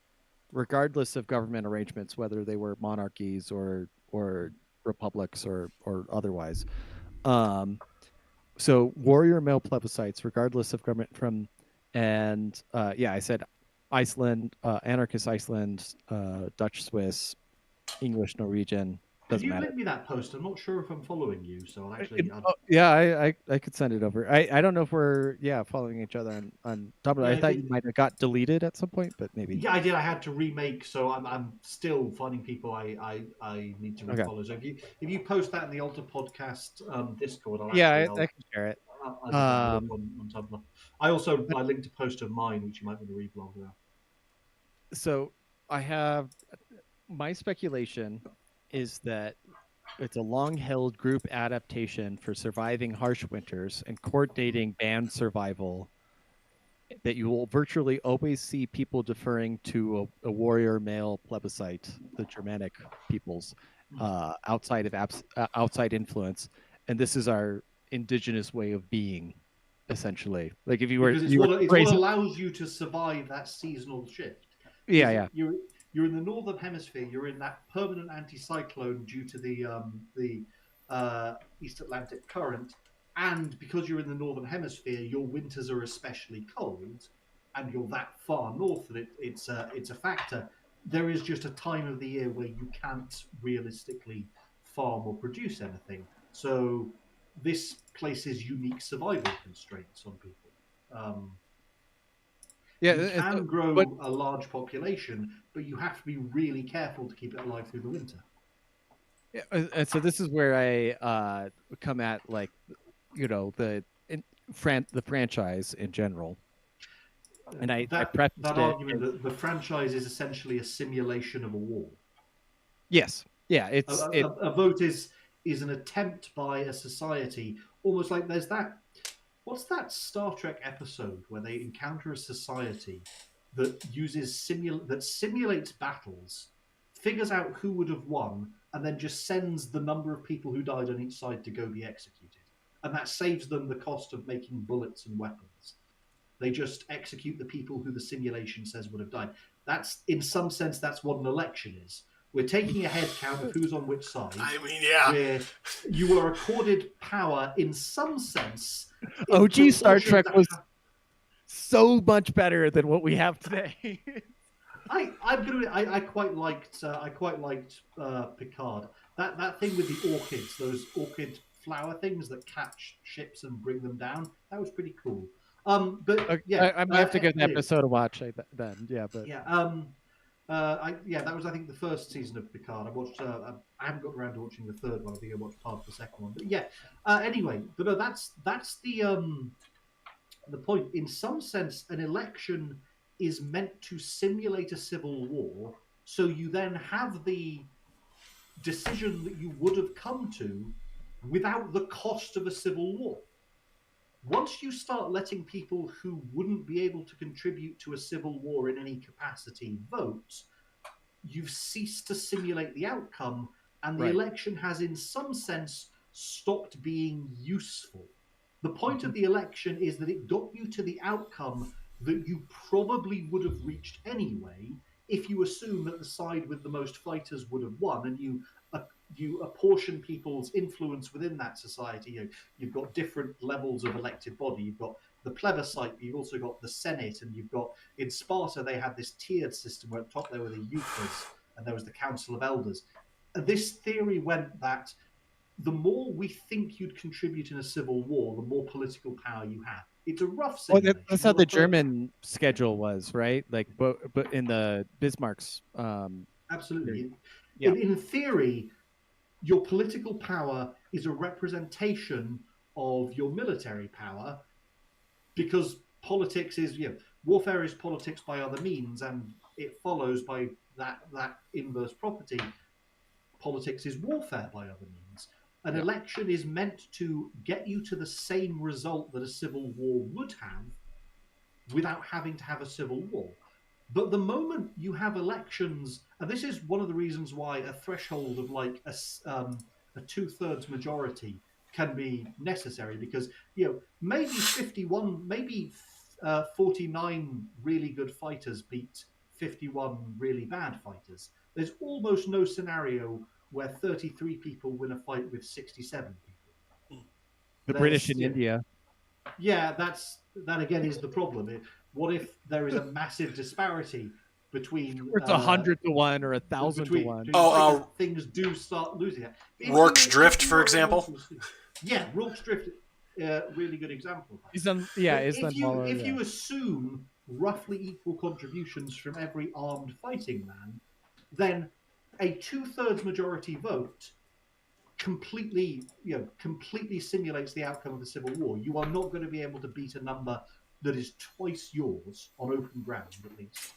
regardless of government arrangements, whether they were monarchies or republics or otherwise. So warrior male plebiscites, regardless of government and I said Iceland, anarchist Iceland, Dutch Swiss, English Norwegian. Can Doesn't you matter. link me that post? I'm not sure if I'm following you, so I'll actually. I could send it over. I don't know if we're following each other on Tumblr. I thought you might have got deleted at some point, but maybe. Yeah, I did. I had to remake, so I'm still finding people I need to refollow. Okay. So if you post that in the Alter Podcast Discord, I can share it. I'll on Tumblr. I linked a post of mine, which you might want to reblog now. So I have my speculation is that it's a long-held group adaptation for surviving harsh winters and coordinating band survival, that you will virtually always see people deferring to a warrior male plebiscite, the Germanic peoples, outside influence, and this is our indigenous way of being, essentially. Like if you were, because it's what allows you to survive that seasonal shift. Yeah. You're in the northern hemisphere. You're in that permanent anticyclone due to the East Atlantic current, and because you're in the northern hemisphere, your winters are especially cold, and you're that far north that it's a factor. There is just a time of the year where you can't realistically farm or produce anything. So this places unique survival constraints on people. You can grow a large population, but you have to be really careful to keep it alive through the winter. Yeah, and so this is where I come at, like, the franchise in general, and I prefaced that argument that the franchise is essentially a simulation of a war. Yes, yeah, a vote is an attempt by a society, almost like there's that. What's that Star Trek episode where they encounter a society that uses that simulates battles, figures out who would have won, and then just sends the number of people who died on each side to go be executed, and that saves them the cost of making bullets and weapons. They just execute the people who the simulation says would have died. That's, in some sense, that's what an election is. We're taking a head count of who's on which side. I mean, yeah. Where you are accorded power in some sense. OG Star Trek was so much better than what we have today. I quite liked Picard. That thing with the orchids, those orchid flower things that catch ships and bring them down. That was pretty cool. But yeah, I might have to get an episode to watch then. Yeah, but that was, I think, the first season of Picard. I watched. I haven't got around to watching the third one. I think I watched part of the second one. But yeah, anyway, but no, that's the point. In some sense, an election is meant to simulate a civil war, so you then have the decision that you would have come to without the cost of a civil war. Once you start letting people who wouldn't be able to contribute to a civil war in any capacity vote, you've ceased to simulate the outcome, and the election has, in some sense, stopped being useful. The point of the election is that it got you to the outcome that you probably would have reached anyway if you assume that the side with the most fighters would have won, and you apportion people's influence within that society. You've got different levels of elected body. You've got the plebiscite, but you've also got the Senate, and you've got, in Sparta, they had this tiered system where at the top there were the Euchres, and there was the Council of Elders. This theory went that the more we think you'd contribute in a civil war, the more political power you have. It's a rough Well, simulation. that's how not the a perfect- German schedule was, right? Like, but in the Bismarck's, Absolutely. Yeah. In theory, your political power is a representation of your military power, because politics is, warfare is politics by other means, and it follows by that inverse property. Politics is warfare by other means. An election is meant to get you to the same result that a civil war would have without having to have a civil war. But the moment you have elections, and this is one of the reasons why a threshold of like a 2/3 majority can be necessary, because maybe 51, maybe 49 really good fighters beat 51 really bad fighters. There's almost no scenario where 33 people win a fight with 67 people. The British in India. Yeah, that again is the problem. What if there is a massive disparity between It's 100 to 1 or 1,000 to 1. Things do start losing it. Rourke's Drift, for example. Yeah, Rourke's Drift, really good example. If you assume roughly equal contributions from every armed fighting man, then a 2/3 majority vote completely simulates the outcome of the civil war. You are not going to be able to beat a number that is twice yours on open ground, at least.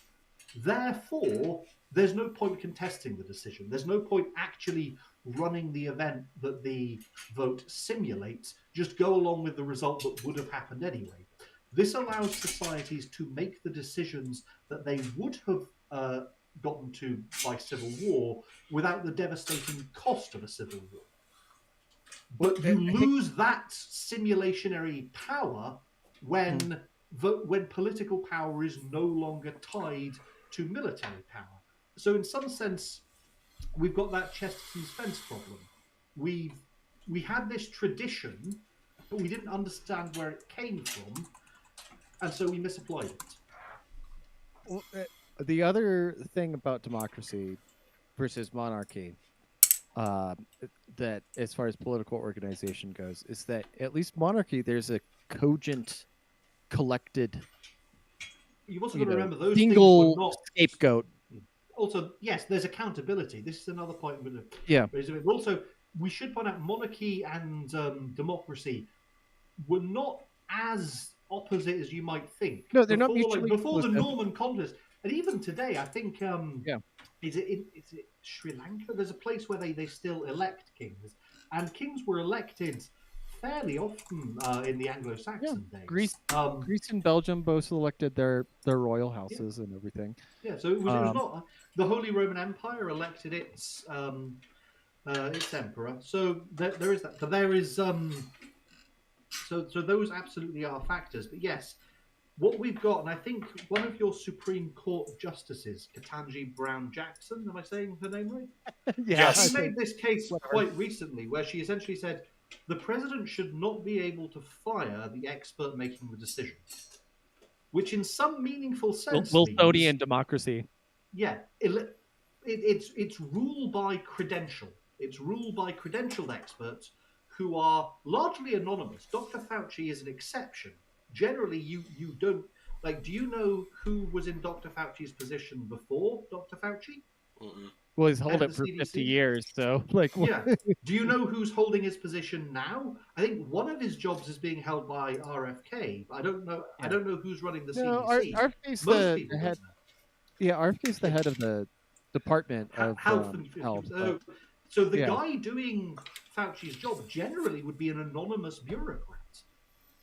Therefore, there's no point contesting the decision. There's no point actually running the event that the vote simulates. Just go along with the result that would have happened anyway. This allows societies to make the decisions that they would have gotten to by civil war without the devastating cost of a civil war. But you lose that simulationary power when political power is no longer tied to military power. So in some sense, we've got that Chesterton's fence problem. We had this tradition, but we didn't understand where it came from, and so we misapplied it. Well, the other thing about democracy versus monarchy, that as far as political organization goes, is that at least monarchy, there's a cogent, collected, you've also got to remember those single things were not scapegoat. Also, yes, there's accountability. This is another point. Also, we should point out monarchy and democracy were not as opposite as you might think. No, they're not mutually before the Norman Conquest, and even today, I think. Is it Sri Lanka? There's a place where they still elect kings, and kings were elected fairly often in the Anglo-Saxon days. Greece and Belgium both elected their royal houses and everything. Yeah, so it was not the Holy Roman Empire elected its emperor. So there is that. But there is so those absolutely are factors. But yes, what we've got, and I think one of your Supreme Court justices, Ketanji Brown Jackson, am I saying her name right? Yes. She made this case quite recently, where she essentially said the president should not be able to fire the expert making the decision, which in some meaningful sense Wilsonian democracy. Yeah, it's rule by credential. It's rule by credentialed experts who are largely anonymous. Dr. Fauci is an exception. Generally, you don't do you know who was in Dr. Fauci's position before Dr. Fauci? Mm-mm. Well, he's held it for 50 years, so yeah. Do you know who's holding his position now? I think one of his jobs is being held by RFK. But I don't know. Yeah. I don't know who's running the CDC. RFK's the head. Yeah, RFK's the head of the Department of Health. So the guy doing Fauci's job generally would be an anonymous bureaucrat.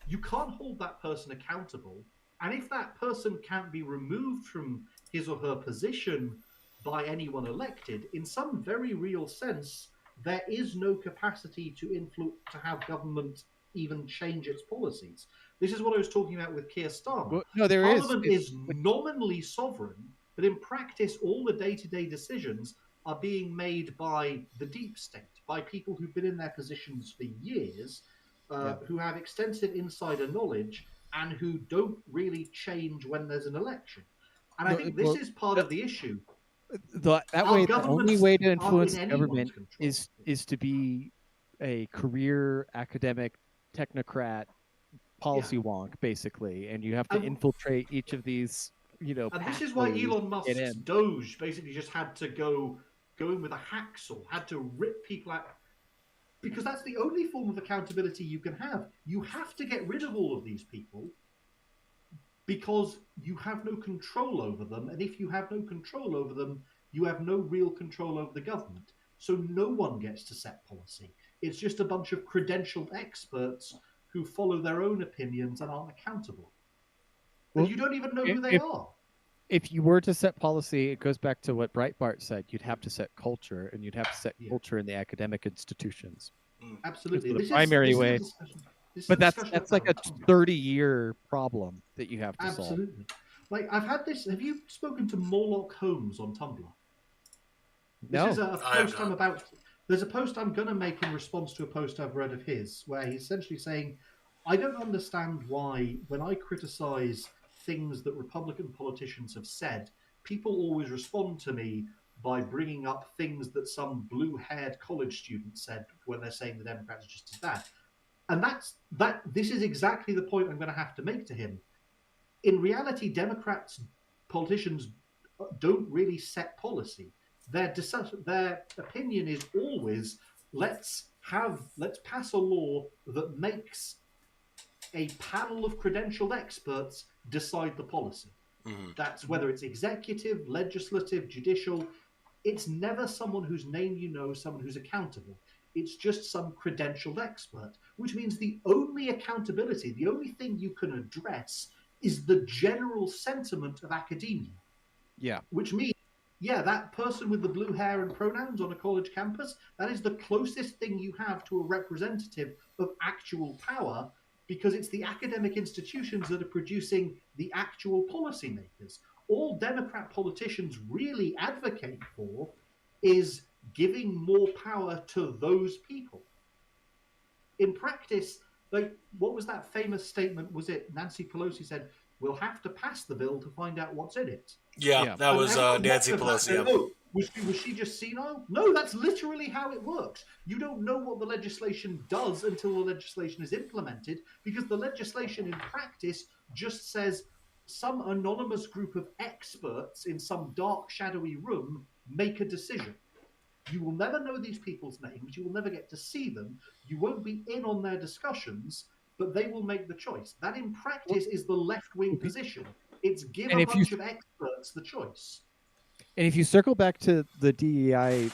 You can't hold that person accountable, and if that person can't be removed from his or her position by anyone elected, in some very real sense, there is no capacity to have government even change its policies. This is what I was talking about with Keir Starmer. Well, no, Parliament is nominally sovereign, but in practice, all the day-to-day decisions are being made by the deep state, by people who've been in their positions for years, who have extensive insider knowledge, and who don't really change when there's an election. And I think this is part of the issue. The only way to influence the government is to be a career academic technocrat policy wonk, basically, and you have to infiltrate each of these, and this is why Elon Musk's in. Doge basically just had to go in with a hacksaw, had to rip people out, because that's the only form of accountability you can have. You have to get rid of all of these people because you have no control over them, and if you have no control over them, you have no real control over the government. So no one gets to set policy. It's just a bunch of credentialed experts who follow their own opinions and aren't accountable. And you don't even know who they are. If you were to set policy, it goes back to what Breitbart said. You'd have to set culture, and you'd have to set culture in the academic institutions. Absolutely. The primary way. But that's like a 30-year problem that you have to solve. Absolutely. Like, I've had this. Have you spoken to Morlock Holmes on Tumblr? No. This is a post I'm about. There's a post I'm going to make in response to a post I've read of his, where he's essentially saying, I don't understand why, when I criticize things that Republican politicians have said, people always respond to me by bringing up things that some blue-haired college student said when they're saying the Democrats are just as bad. And this is exactly the point I'm going to have to make to him. In reality, politicians don't really set policy. Their opinion is always, let's pass a law that makes a panel of credentialed experts decide the policy. Mm-hmm. That's whether it's executive, legislative, judicial. It's never someone whose name you know, someone who's accountable. It's just some credentialed expert, which means the only accountability, the only thing you can address is the general sentiment of academia. Yeah. Which means, that person with the blue hair and pronouns on a college campus, that is the closest thing you have to a representative of actual power, because it's the academic institutions that are producing the actual policymakers. All Democrat politicians really advocate for is giving more power to those people. In practice, like, what was that famous statement? Was it Nancy Pelosi said, we'll have to pass the bill to find out what's in it? Yeah. That was Nancy Pelosi. Oh, was she just senile? No, that's literally how it works. You don't know what the legislation does until the legislation is implemented, because the legislation in practice just says some anonymous group of experts in some dark, shadowy room make a decision. You will never know these people's names. You will never get to see them. You won't be in on their discussions, but they will make the choice. That, in practice, is the left-wing position. It's give a bunch of experts the choice. And if you circle back to the DEI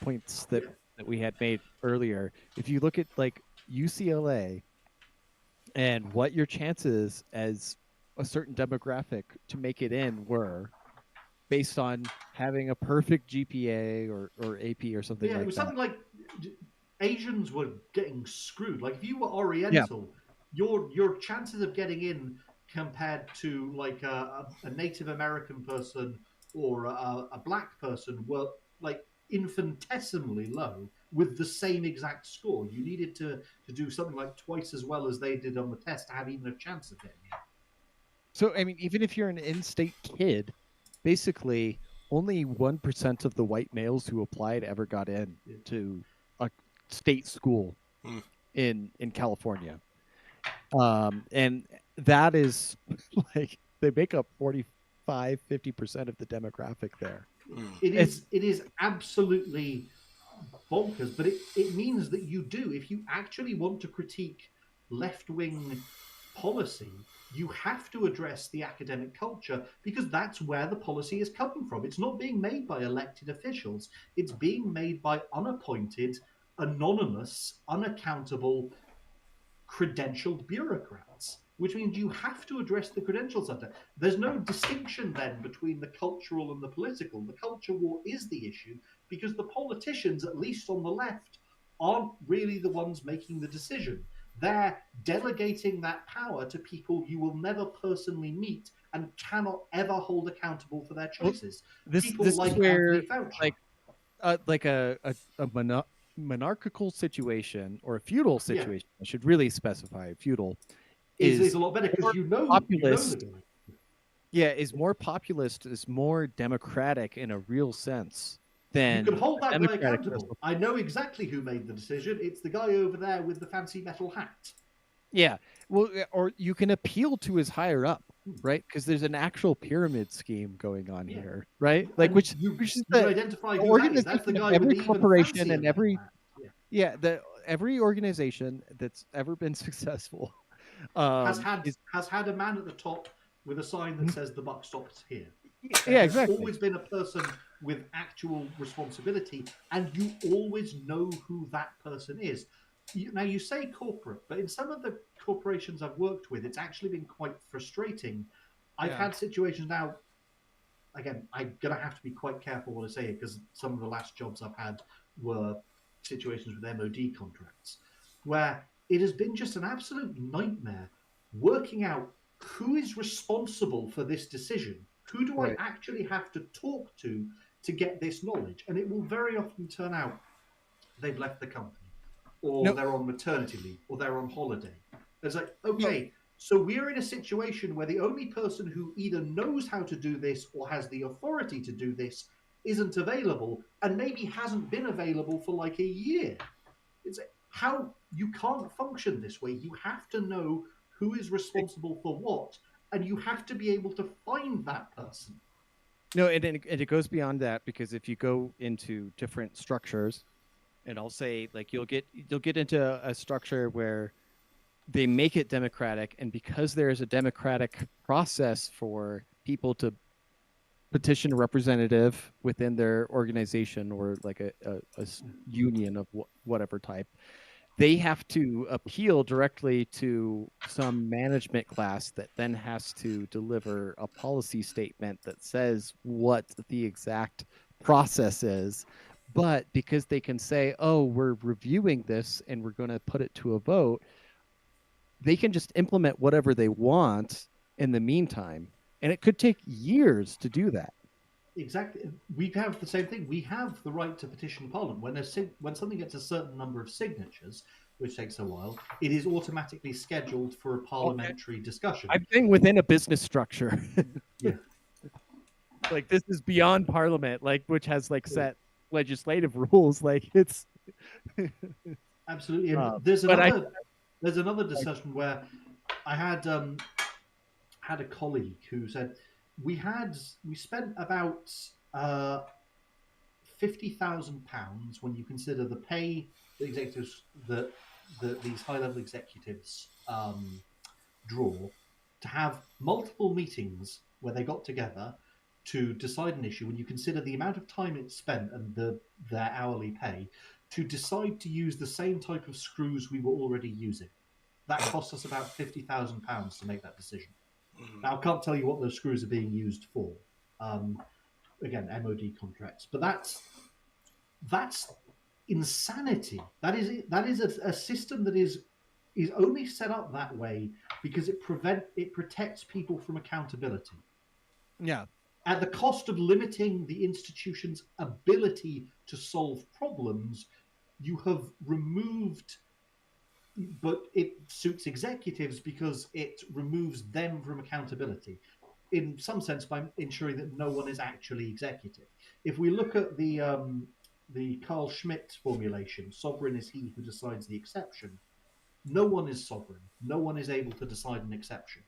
points that we had made earlier, if you look at like UCLA and what your chances as a certain demographic to make it in were, based on having a perfect GPA or AP or something like that. Yeah, it was something like Asians were getting screwed. Like, if you were Oriental, your chances of getting in compared to like a Native American person or a black person were like infinitesimally low with the same exact score. You needed to do something like twice as well as they did on the test to have even a chance of getting in. So, I mean, even if you're an in-state kid, basically only 1% of the white males who applied ever got in to a state school in California. And that is like, they make up 45-50% of the demographic there. It is absolutely bonkers, but it means that you do, if you actually want to critique left-wing policy, you have to address the academic culture, because that's where the policy is coming from. It's not being made by elected officials. It's being made by unappointed, anonymous, unaccountable, credentialed bureaucrats, which means you have to address the credential center. There's no distinction then between the cultural and the political. The culture war is the issue, because the politicians, at least on the left, aren't really the ones making the decision. They're delegating that power to people you will never personally meet and cannot ever hold accountable for their choices. This is where, like a monarchical situation or a feudal situation, I should really specify feudal, is a lot better, because populist. Is more populist, is more democratic in a real sense then You can hold a that guy democratic accountable. person. I know exactly who made the decision. It's the guy over there with the fancy metal hat. Yeah. Well, or you can appeal to his higher up, right? Because there's an actual pyramid scheme going on here, right? Like, And which you is can the identify who that is. That's the organization of guy with every the even corporation fancier and metal every hat. every organization that's ever been successful Has is had a man at the top with a sign that says the buck stops here. yeah, There's exactly. always been a person with actual responsibility, and you always know who that person is. Now, you say corporate, but in some of the corporations I've worked with, it's actually been quite frustrating. I've Yeah. had situations now, again, I'm going to have to be quite careful what I say because some of the last jobs I've had were situations with MOD contracts, where it has been just an absolute nightmare working out who is responsible for this decision. Who do Right. I actually have to talk to get this knowledge? And it will very often turn out they've left the company, or No. they're on maternity leave, or they're on holiday. It's like, okay, so we're in a situation where the only person who either knows how to do this or has the authority to do this isn't available, and maybe hasn't been available for like a year. It's how you can't function this way. You have to know who is responsible for what, and you have to be able to find that person. No, and it goes beyond that, because if you go into different structures, and I'll say, like, you'll get into a structure where they make it democratic, and because there is a democratic process for people to petition a representative within their organization, or like a union of whatever type, they have to appeal directly to some management class that then has to deliver a policy statement that says what the exact process is. But because they can say, oh, we're reviewing this and we're going to put it to a vote, they can just implement whatever they want in the meantime. And it could take years to do that. Exactly. We have the same thing. We have the right to petition Parliament. When something gets a certain number of signatures, which takes a while, it is automatically scheduled for a parliamentary discussion. I'm saying within a business structure. Yeah. Like, this is beyond Parliament, like, which has like set legislative rules. Like, it's Absolutely. And there's another discussion where I had a colleague who said we spent about £50,000 when you consider the pay the executives that these high level executives draw, to have multiple meetings where they got together to decide an issue. When you consider the amount of time it's spent and their hourly pay, to decide to use the same type of screws we were already using, that cost us about £50,000 to make that decision. Now, I can't tell you what those screws are being used for. Again, MOD contracts, but that's insanity. That is a system that is only set up that way because it protects people from accountability. Yeah. At the cost of limiting the institution's ability to solve problems, you have removed. But it suits executives because it removes them from accountability, in some sense, by ensuring that no one is actually executive. If we look at the Carl Schmitt formulation, sovereign is he who decides the exception. No one is sovereign. No one is able to decide an exception.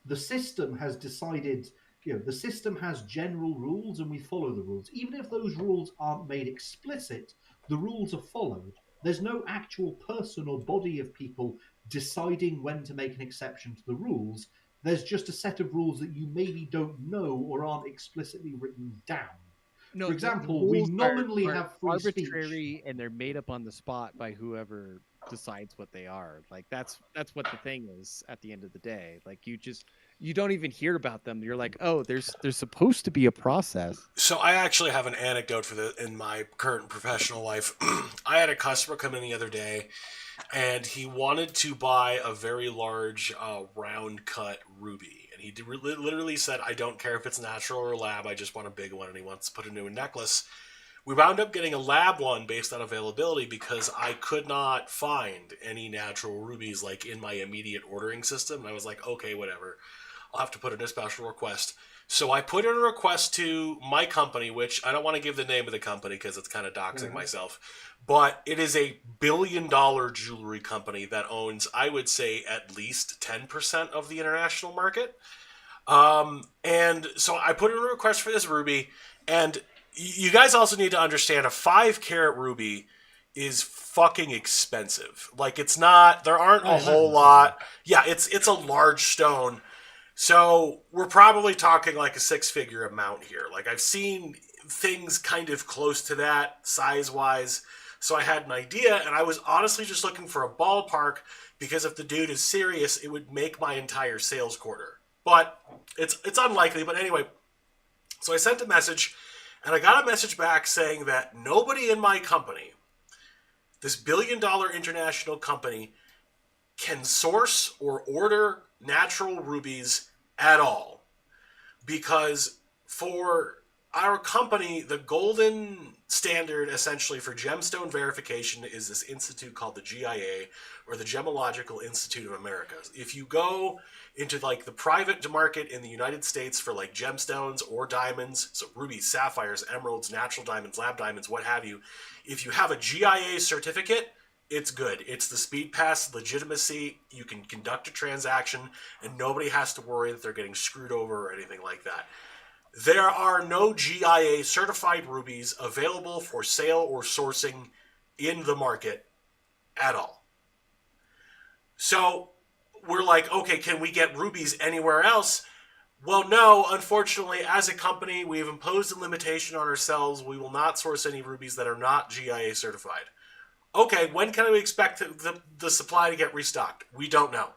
The system has decided, the system has general rules and we follow the rules. Even if those rules aren't made explicit, the rules are followed. There's no actual person or body of people deciding when to make an exception to the rules. There's just a set of rules that you maybe don't know or aren't explicitly written down. No, for example, we nominally have free arbitrary speech, and they're made up on the spot by whoever decides what they are. Like, that's what the thing is at the end of the day. Like, you don't even hear about them. You're like, oh, there's supposed to be a process. So I actually have an anecdote for in my current professional life. I had a customer come in the other day, and he wanted to buy a very large round cut ruby. And he literally said, I don't care if it's natural or lab, I just want a big one, and he wants to put into a necklace. We wound up getting a lab one based on availability because I could not find any natural rubies like in my immediate ordering system. And I was like, okay, whatever. I'll have to put in a special request. So I put in a request to my company, which I don't want to give the name of the company because it's kind of doxing myself, but it is a billion-dollar jewelry company that owns, I would say, at least 10% of the international market. And so I put in a request for this ruby, and you guys also need to understand a 5 carat ruby is fucking expensive. Like, it's not, there aren't a whole lot. Yeah, it's a large stone. So we're probably talking like a 6-figure amount here. Like, I've seen things kind of close to that size-wise. So I had an idea, and I was honestly just looking for a ballpark because if the dude is serious, it would make my entire sales quarter. But it's unlikely. But anyway, so I sent a message, and I got a message back saying that nobody in my company, this billion-dollar international company, can source or order natural rubies at all. Because for our company, the golden standard essentially for gemstone verification is this institute called the GIA, or the Gemological Institute of America. If you go into like the private market in the United States for like gemstones or diamonds, so rubies, sapphires, emeralds, natural diamonds, lab diamonds, what have you, if you have a GIA certificate, it's good. It's the speed pass legitimacy. You can conduct a transaction and nobody has to worry that they're getting screwed over or anything like that. There are no GIA certified rubies available for sale or sourcing in the market at all. So we're like, okay, can we get rubies anywhere else? Well, no, unfortunately, as a company, we've imposed a limitation on ourselves. We will not source any rubies that are not GIA certified. Okay, when can we expect the supply to get restocked? We don't know.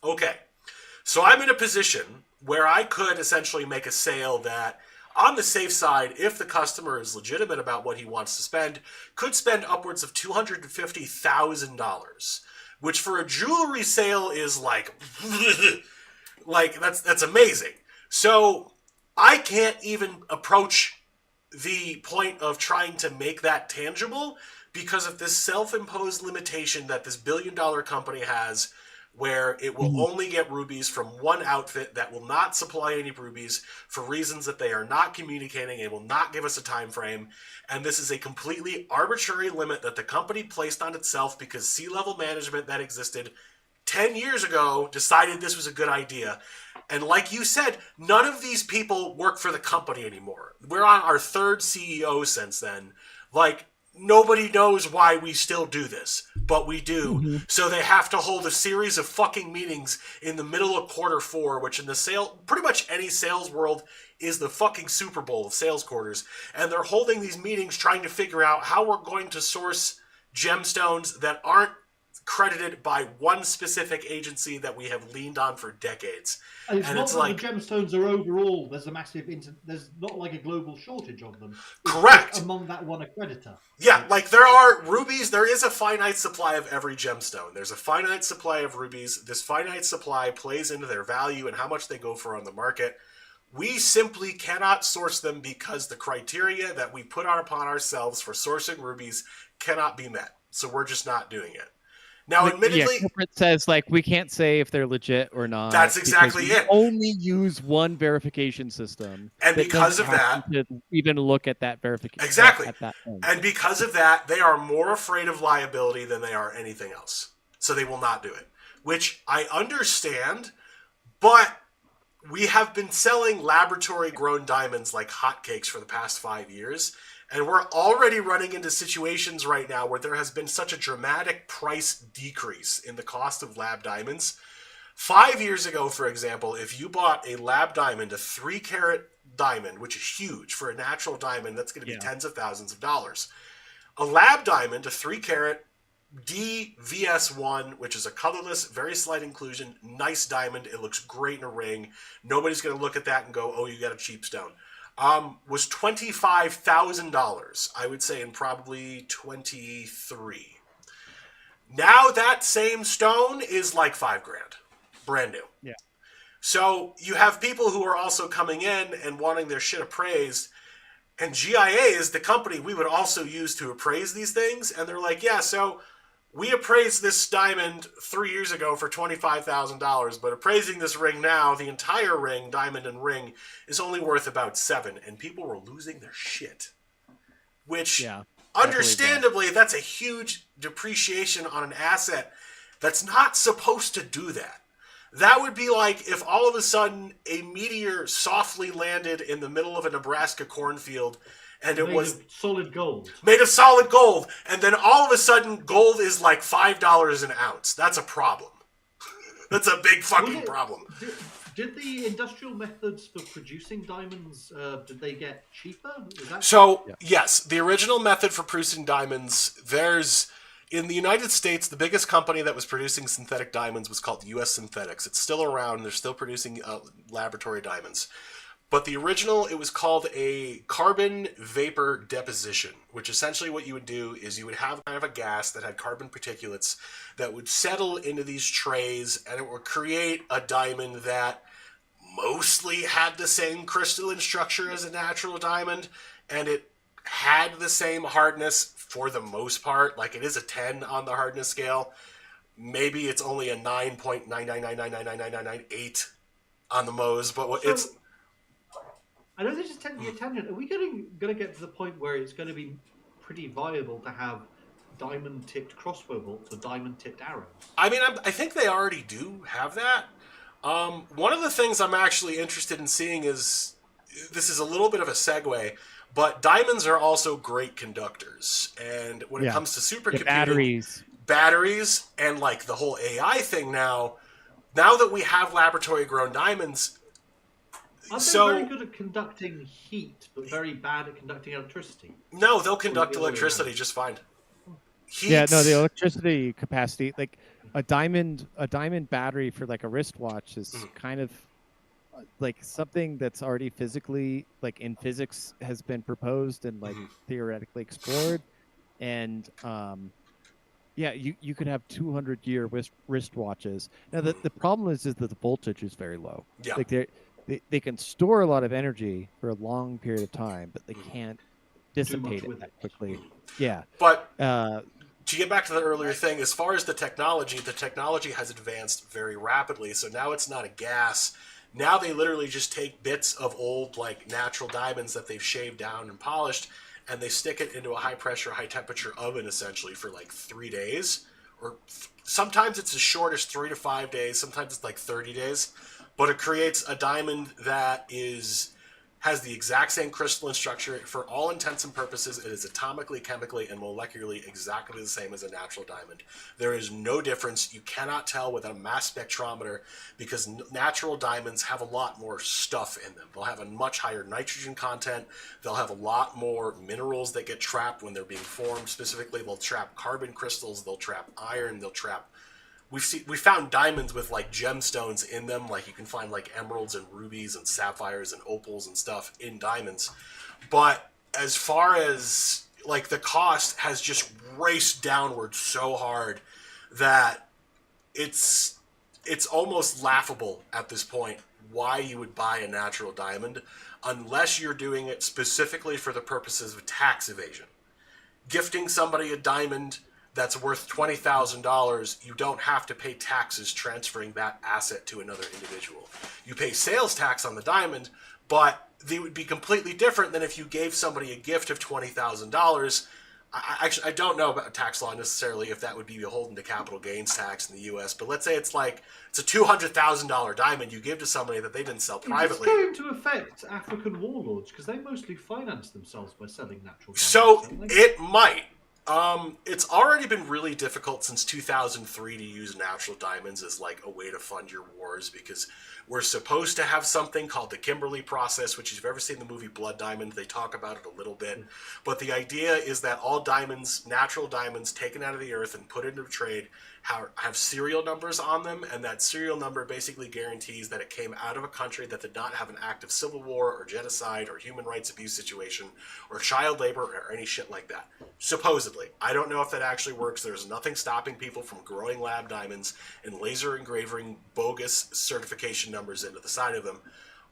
Okay, so I'm in a position where I could essentially make a sale that, on the safe side, if the customer is legitimate about what he wants to spend, could spend upwards of $250,000, which for a jewelry sale is like, like that's amazing. So I can't even approach the point of trying to make that tangible because of this self-imposed limitation that this billion-dollar company has, where it will only get rubies from one outfit that will not supply any rubies for reasons that they are not communicating and will not give us a time frame. And this is a completely arbitrary limit that the company placed on itself because C-level management that existed 10 years ago decided this was a good idea. And like you said, none of these people work for the company anymore. We're on our 3rd CEO since then. Like, nobody knows why we still do this, but we do. Mm-hmm. So they have to hold a series of fucking meetings in the middle of Q4, which in the pretty much any sales world is the fucking Super Bowl of sales quarters. And they're holding these meetings trying to figure out how we're going to source gemstones that aren't credited by one specific agency that we have leaned on for decades. And it's not like the gemstones are overall, there's a massive, there's not like a global shortage of them. It's correct. Among that one accreditor. Yeah, like there are rubies, there is a finite supply of every gemstone. There's a finite supply of rubies. This finite supply plays into their value and how much they go for on the market. We simply cannot source them because the criteria that we put upon ourselves for sourcing rubies cannot be met. So we're just not doing it. Now, admittedly, corporate says like we can't say if they're legit or not. That's exactly it. Only use one verification system, and because of that, even look at that verification. Exactly, at that point. And because of that, they are more afraid of liability than they are anything else. So they will not do it, which I understand. But we have been selling laboratory-grown diamonds like hotcakes for the past 5 years. And we're already running into situations right now where there has been such a dramatic price decrease in the cost of lab diamonds. 5 years ago, for example, if you bought a lab diamond, a 3-carat diamond, which is huge for a natural diamond, that's going to be tens of thousands of dollars. A lab diamond, a 3-carat DVS1, which is a colorless, very slight inclusion, nice diamond. It looks great in a ring. Nobody's going to look at that and go, oh, you got a cheap stone. Was $25,000, I would say, in probably 23. Now that same stone is like $5,000, brand new. Yeah. So you have people who are also coming in and wanting their shit appraised, and GIA is the company we would also use to appraise these things, and they're like, yeah, so we appraised this diamond 3 years ago for $25,000, but appraising this ring now, the entire ring, diamond and ring, is only worth about $7,000, and people were losing their shit. Which, understandably, that's a huge depreciation on an asset that's not supposed to do that. That would be like if all of a sudden a meteor softly landed in the middle of a Nebraska cornfield and it was solid gold. Made of solid gold, and then all of a sudden gold is like $5 an ounce. That's a problem. That's a big fucking problem. Did the industrial methods for producing diamonds, did they get cheaper? Yes, the original method for producing diamonds, in the United States, the biggest company that was producing synthetic diamonds was called U.S. Synthetics. It's still around. They're still producing laboratory diamonds. But the original, it was called a carbon vapor deposition, which essentially what you would do is you would have kind of a gas that had carbon particulates that would settle into these trays, and it would create a diamond that mostly had the same crystalline structure as a natural diamond, and it had the same hardness for the most part. Like, it is a 10 on the hardness scale. Maybe it's only a 9.999999998 on the Mohs, but it's... I know this is technically a tangent. Are we going to get to the point where it's going to be pretty viable to have diamond-tipped crossbow bolts or diamond-tipped arrows? I mean, I think they already do have that. One of the things I'm actually interested in seeing is, this is a little bit of a segue, but diamonds are also great conductors. And when it comes to supercomputing, batteries, and like the whole AI thing now that we have laboratory-grown diamonds... Aren't they very good at conducting heat, but very bad at conducting electricity? No, they'll conduct electricity just fine. The electricity capacity, like a diamond battery for like a wristwatch is kind of like something that's already physically, like in physics, has been proposed and like theoretically explored. And you could have 200-year wristwatches. Now the problem is that the voltage is very low. Yeah. Like they can store a lot of energy for a long period of time, but they can't dissipate it that quickly. Yeah. But to get back to the earlier thing, as far as the technology has advanced very rapidly. So now it's not a gas. Now they literally just take bits of old, like, natural diamonds that they've shaved down and polished, and they stick it into a high-pressure, high-temperature oven, essentially, for like 3 days. Or sometimes it's as short as 3 to 5 days. Sometimes it's like 30 days. But it creates a diamond that has the exact same crystalline structure. For all intents and purposes, it is atomically, chemically, and molecularly exactly the same as a natural diamond. There is no difference. You cannot tell with a mass spectrometer because natural diamonds have a lot more stuff in them. They'll have a much higher nitrogen content. They'll have a lot more minerals that get trapped when they're being formed. Specifically, they'll trap carbon crystals. They'll trap iron. They'll trap... We found diamonds with like gemstones in them, like you can find like emeralds and rubies and sapphires and opals and stuff in diamonds. But as far as like the cost has just raced downward so hard that it's almost laughable at this point why you would buy a natural diamond unless you're doing it specifically for the purposes of tax evasion. Gifting somebody a diamond that's worth $20,000, you don't have to pay taxes transferring that asset to another individual. You pay sales tax on the diamond, but they would be completely different than if you gave somebody a gift of $20,000. I don't know about tax law necessarily if that would be beholden to capital gains tax in the U.S., but let's say it's a $200,000 diamond you give to somebody that they didn't sell privately. It's going to affect African warlords because they mostly finance themselves by selling natural diamonds. So it might. It's already been really difficult since 2003 to use natural diamonds as like a way to fund your wars because we're supposed to have something called the Kimberley process, which if you've ever seen the movie Blood Diamond, they talk about it a little bit. But the idea is that all diamonds, natural diamonds taken out of the earth and put into trade have serial numbers on them, and that serial number basically guarantees that it came out of a country that did not have an active civil war or genocide or human rights abuse situation or child labor or any shit like that. Supposedly. I don't know if that actually works. There's nothing stopping people from growing lab diamonds and laser engraving bogus certification numbers into the side of them.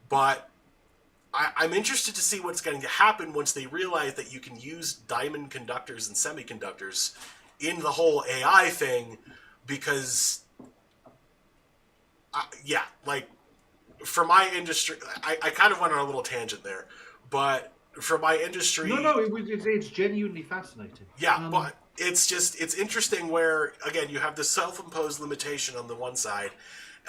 But I'm interested to see what's going to happen once they realize that you can use diamond conductors and semiconductors in the whole AI thing because, like, for my industry, I kind of went on a little tangent there, but for my industry... No, it's genuinely fascinating. Yeah, but it's interesting where, again, you have this self-imposed limitation on the one side,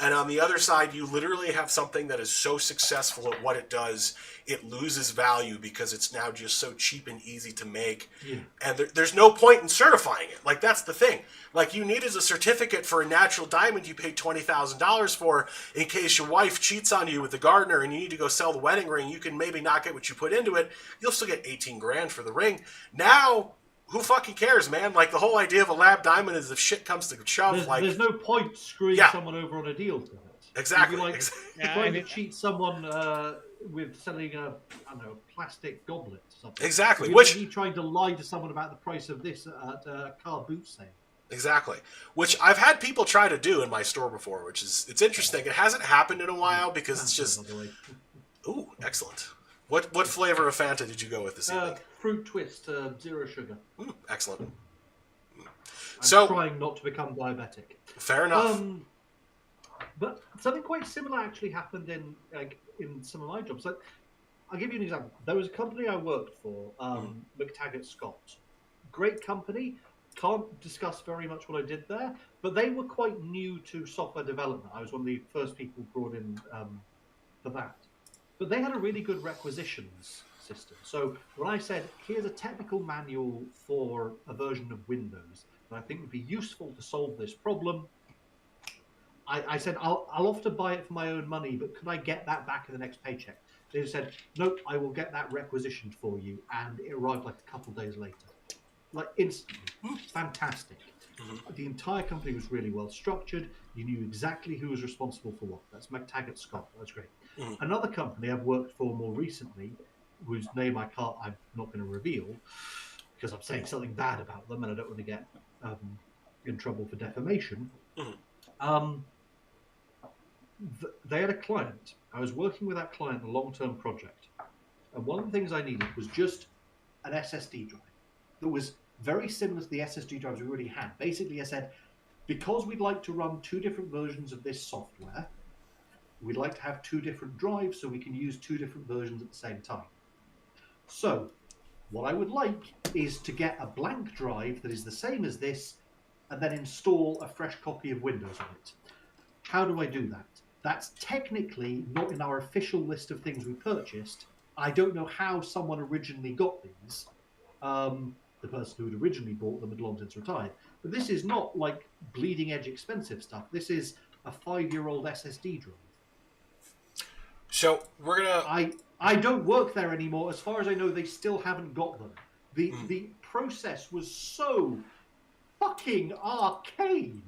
and on the other side, you literally have something that is so successful at what it does, it loses value because it's now just so cheap and easy to make. Yeah. And there's no point in certifying it. Like, that's the thing. Like, you need as a certificate for a natural diamond you paid $20,000 for in case your wife cheats on you with the gardener and you need to go sell the wedding ring. You can maybe not get what you put into it. You'll still get 18 grand for the ring. Now... who fucking cares, man? Like, the whole idea of a lab diamond is if shit comes to shove, there's no point screwing someone over on a deal for it. Exactly. Trying to cheat someone with selling a plastic goblet or something. Exactly. You're trying to lie to someone about the price of this at a car boot sale. Exactly. Which I've had people try to do in my store before, which is, it's interesting. It hasn't happened in a while because it's just... Ooh, excellent. What flavor of Fanta did you go with this evening? Fruit twist, 0 sugar. Excellent. I'm trying not to become diabetic. Fair enough. But something quite similar actually happened in some of my jobs. Like, I'll give you an example. There was a company I worked for, McTaggart Scott. Great company. Can't discuss very much what I did there, but they were quite new to software development. I was one of the first people brought in for that. But they had a really good requisitions system. So when I said, here's a technical manual for a version of Windows that I think would be useful to solve this problem, I said, I'll often buy it for my own money, but could I get that back in the next paycheck? They said, nope, I will get that requisitioned for you. And it arrived like a couple of days later. Like, instantly. Fantastic. The entire company was really well structured. You knew exactly who was responsible for what. That's McTaggart Scott. That's great. Another company I've worked for more recently, whose name I'm not going to reveal, because I'm saying something bad about them and I don't want to get in trouble for defamation. They had a client. I was working with that client on a long-term project. And one of the things I needed was just an SSD drive that was very similar to the SSD drives we already had. Basically, I said, because we'd like to run 2 different versions of this software, we'd like to have 2 different drives so we can use 2 different versions at the same time. So, what I would like is to get a blank drive that is the same as this and then install a fresh copy of Windows on it. How do I do that? That's technically not in our official list of things we purchased. I don't know how someone originally got these. The person who had originally bought them had long since retired. But this is not like bleeding edge expensive stuff. This is a 5-year-old SSD drive. So we're gonna... I don't work there anymore. As far as I know, they still haven't got them. The process was so fucking arcane.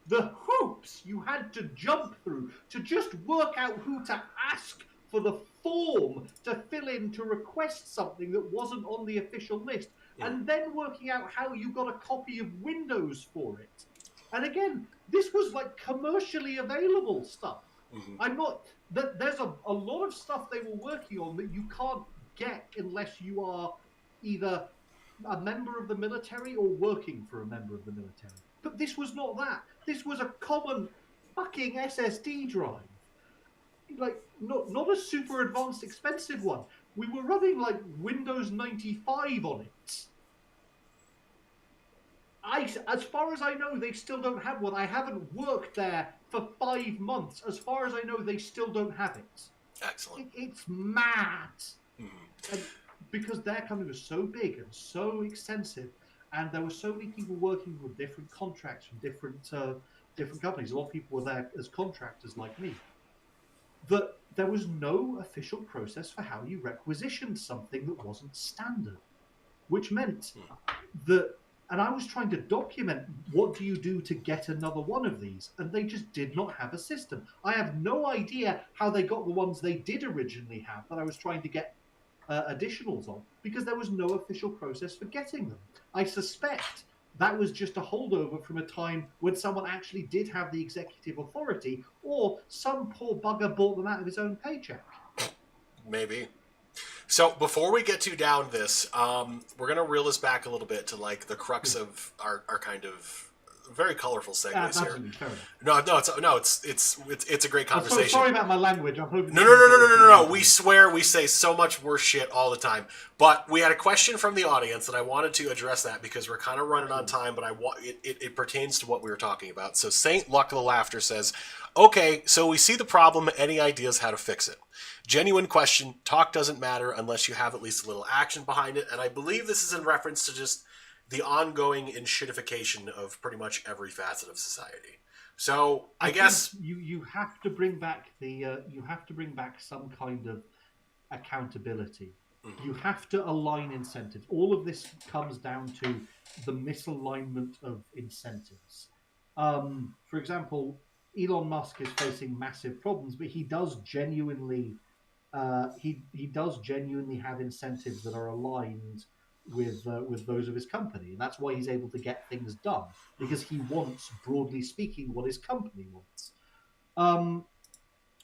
The hoops you had to jump through to just work out who to ask for the form to fill in to request something that wasn't on the official list. And then working out how you got a copy of Windows for it. And again, this was like commercially available stuff. I'm not... There's a lot of stuff they were working on that you can't get unless you are either a member of the military or working for a member of the military. But this was not that. This was a common fucking SSD drive. Like, not a super advanced, expensive one. We were running, like, Windows 95 on it. As far as I know, they still don't have one. I haven't worked there for 5 months. As far as I know, they still don't have it. Excellent. It's mad. And because their company was so big and so extensive, and there were so many people working with different contracts from different companies. A lot of people were there as contractors like me. That there was no official process for how you requisitioned something that wasn't standard, which meant that, and I was trying to document what do you do to get another one of these, and they just did not have a system. I have no idea how they got the ones they did originally have that I was trying to get additionals on, because there was no official process for getting them. I suspect that was just a holdover from a time when someone actually did have the executive authority, or some poor bugger bought them out of his own paycheck. Maybe. So before we get too down this, we're gonna reel this back a little bit to like the crux of our kind of very colorful segues That's here. absolutely fair enough. It's a great I'm so conversation. sorry about my language. I'm hoping. No. We swear we say so much worse shit all the time. But we had a question from the audience, and I wanted to address that because we're kind of running on time. But it pertains to what we were talking about. So Saint Luck of the Laughter says, "Okay, so we see the problem. Any ideas how to fix it? Genuine question. Talk doesn't matter unless you have at least a little action behind it." And I believe this is in reference to just the ongoing enshittification of pretty much every facet of society. So I guess you have to bring back some kind of accountability. You have to align incentives. All of this comes down to the misalignment of incentives. For example, Elon Musk is facing massive problems, but he does genuinely have incentives that are aligned with those of his company, and that's why he's able to get things done, because he wants, broadly speaking, what his company wants.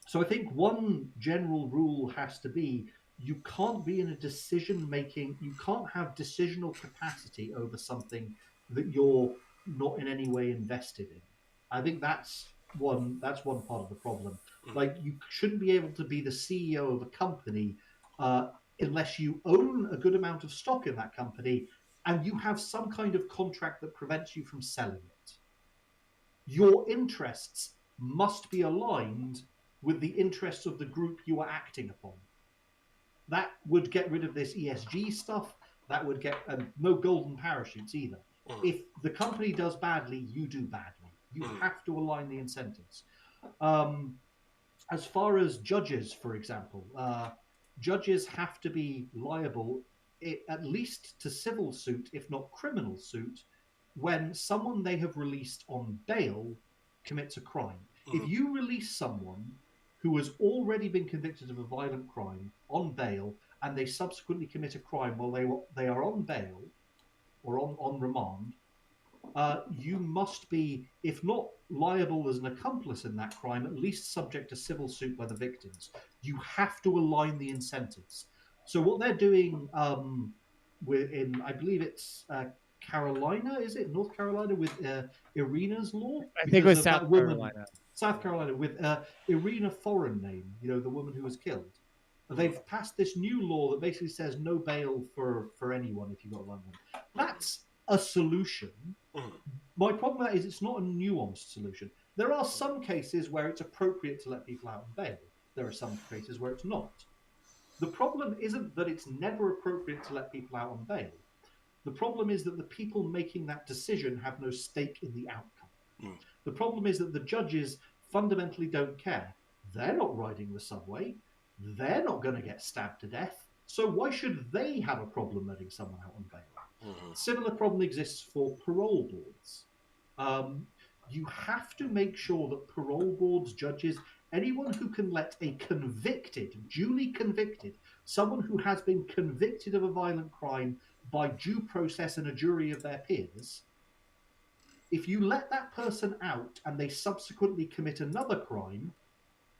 So I think one general rule has to be: you can't be in a you can't have decisional capacity over something that you're not in any way invested in. I think that's one part of the problem. Like, you shouldn't be able to be the CEO of a company unless you own a good amount of stock in that company and you have some kind of contract that prevents you from selling it. Your interests must be aligned with the interests of the group you are acting upon. That would get rid of this ESG stuff. That would get no golden parachutes either. If the company does badly, you do badly. You have to align the incentives. As far as judges, for example, judges have to be liable at least to civil suit, if not criminal suit, when someone they have released on bail commits a crime. If you release someone who has already been convicted of a violent crime on bail and they subsequently commit a crime while they are on bail or on remand, you must be, if not liable as an accomplice in that crime, at least subject to civil suit by the victims. You have to align the incentives. So what they're doing I believe it's Carolina, is it? North Carolina, with Irina's law? I think it was South Carolina. South Carolina, with Irina Foreign name, the woman who was killed. They've passed this new law that basically says no bail for anyone if you've got a violent one. That's a solution. My problem with that is it's not a nuanced solution. There are some cases where it's appropriate to let people out on bail. There are some cases where it's not. The problem isn't that it's never appropriate to let people out on bail. The problem is that the people making that decision have no stake in the outcome. The problem is that the judges fundamentally don't care. They're not riding the subway. They're not going to get stabbed to death. So why should they have a problem letting someone out on bail? Similar problem exists for parole boards. You have to make sure that parole boards, judges, anyone who can let a duly convicted, someone who has been convicted of a violent crime by due process and a jury of their peers, if you let that person out and they subsequently commit another crime,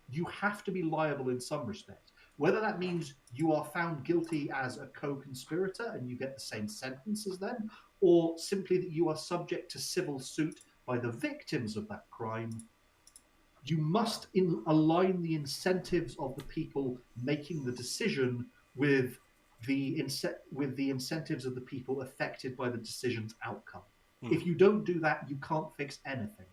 you have to be liable in some respect. Whether that means you are found guilty as a co-conspirator and you get the same sentence as them, or simply that you are subject to civil suit by the victims of that crime, you must align the incentives of the people making the decision with the incentives of the people affected by the decision's outcome. If you don't do that, you can't fix anything.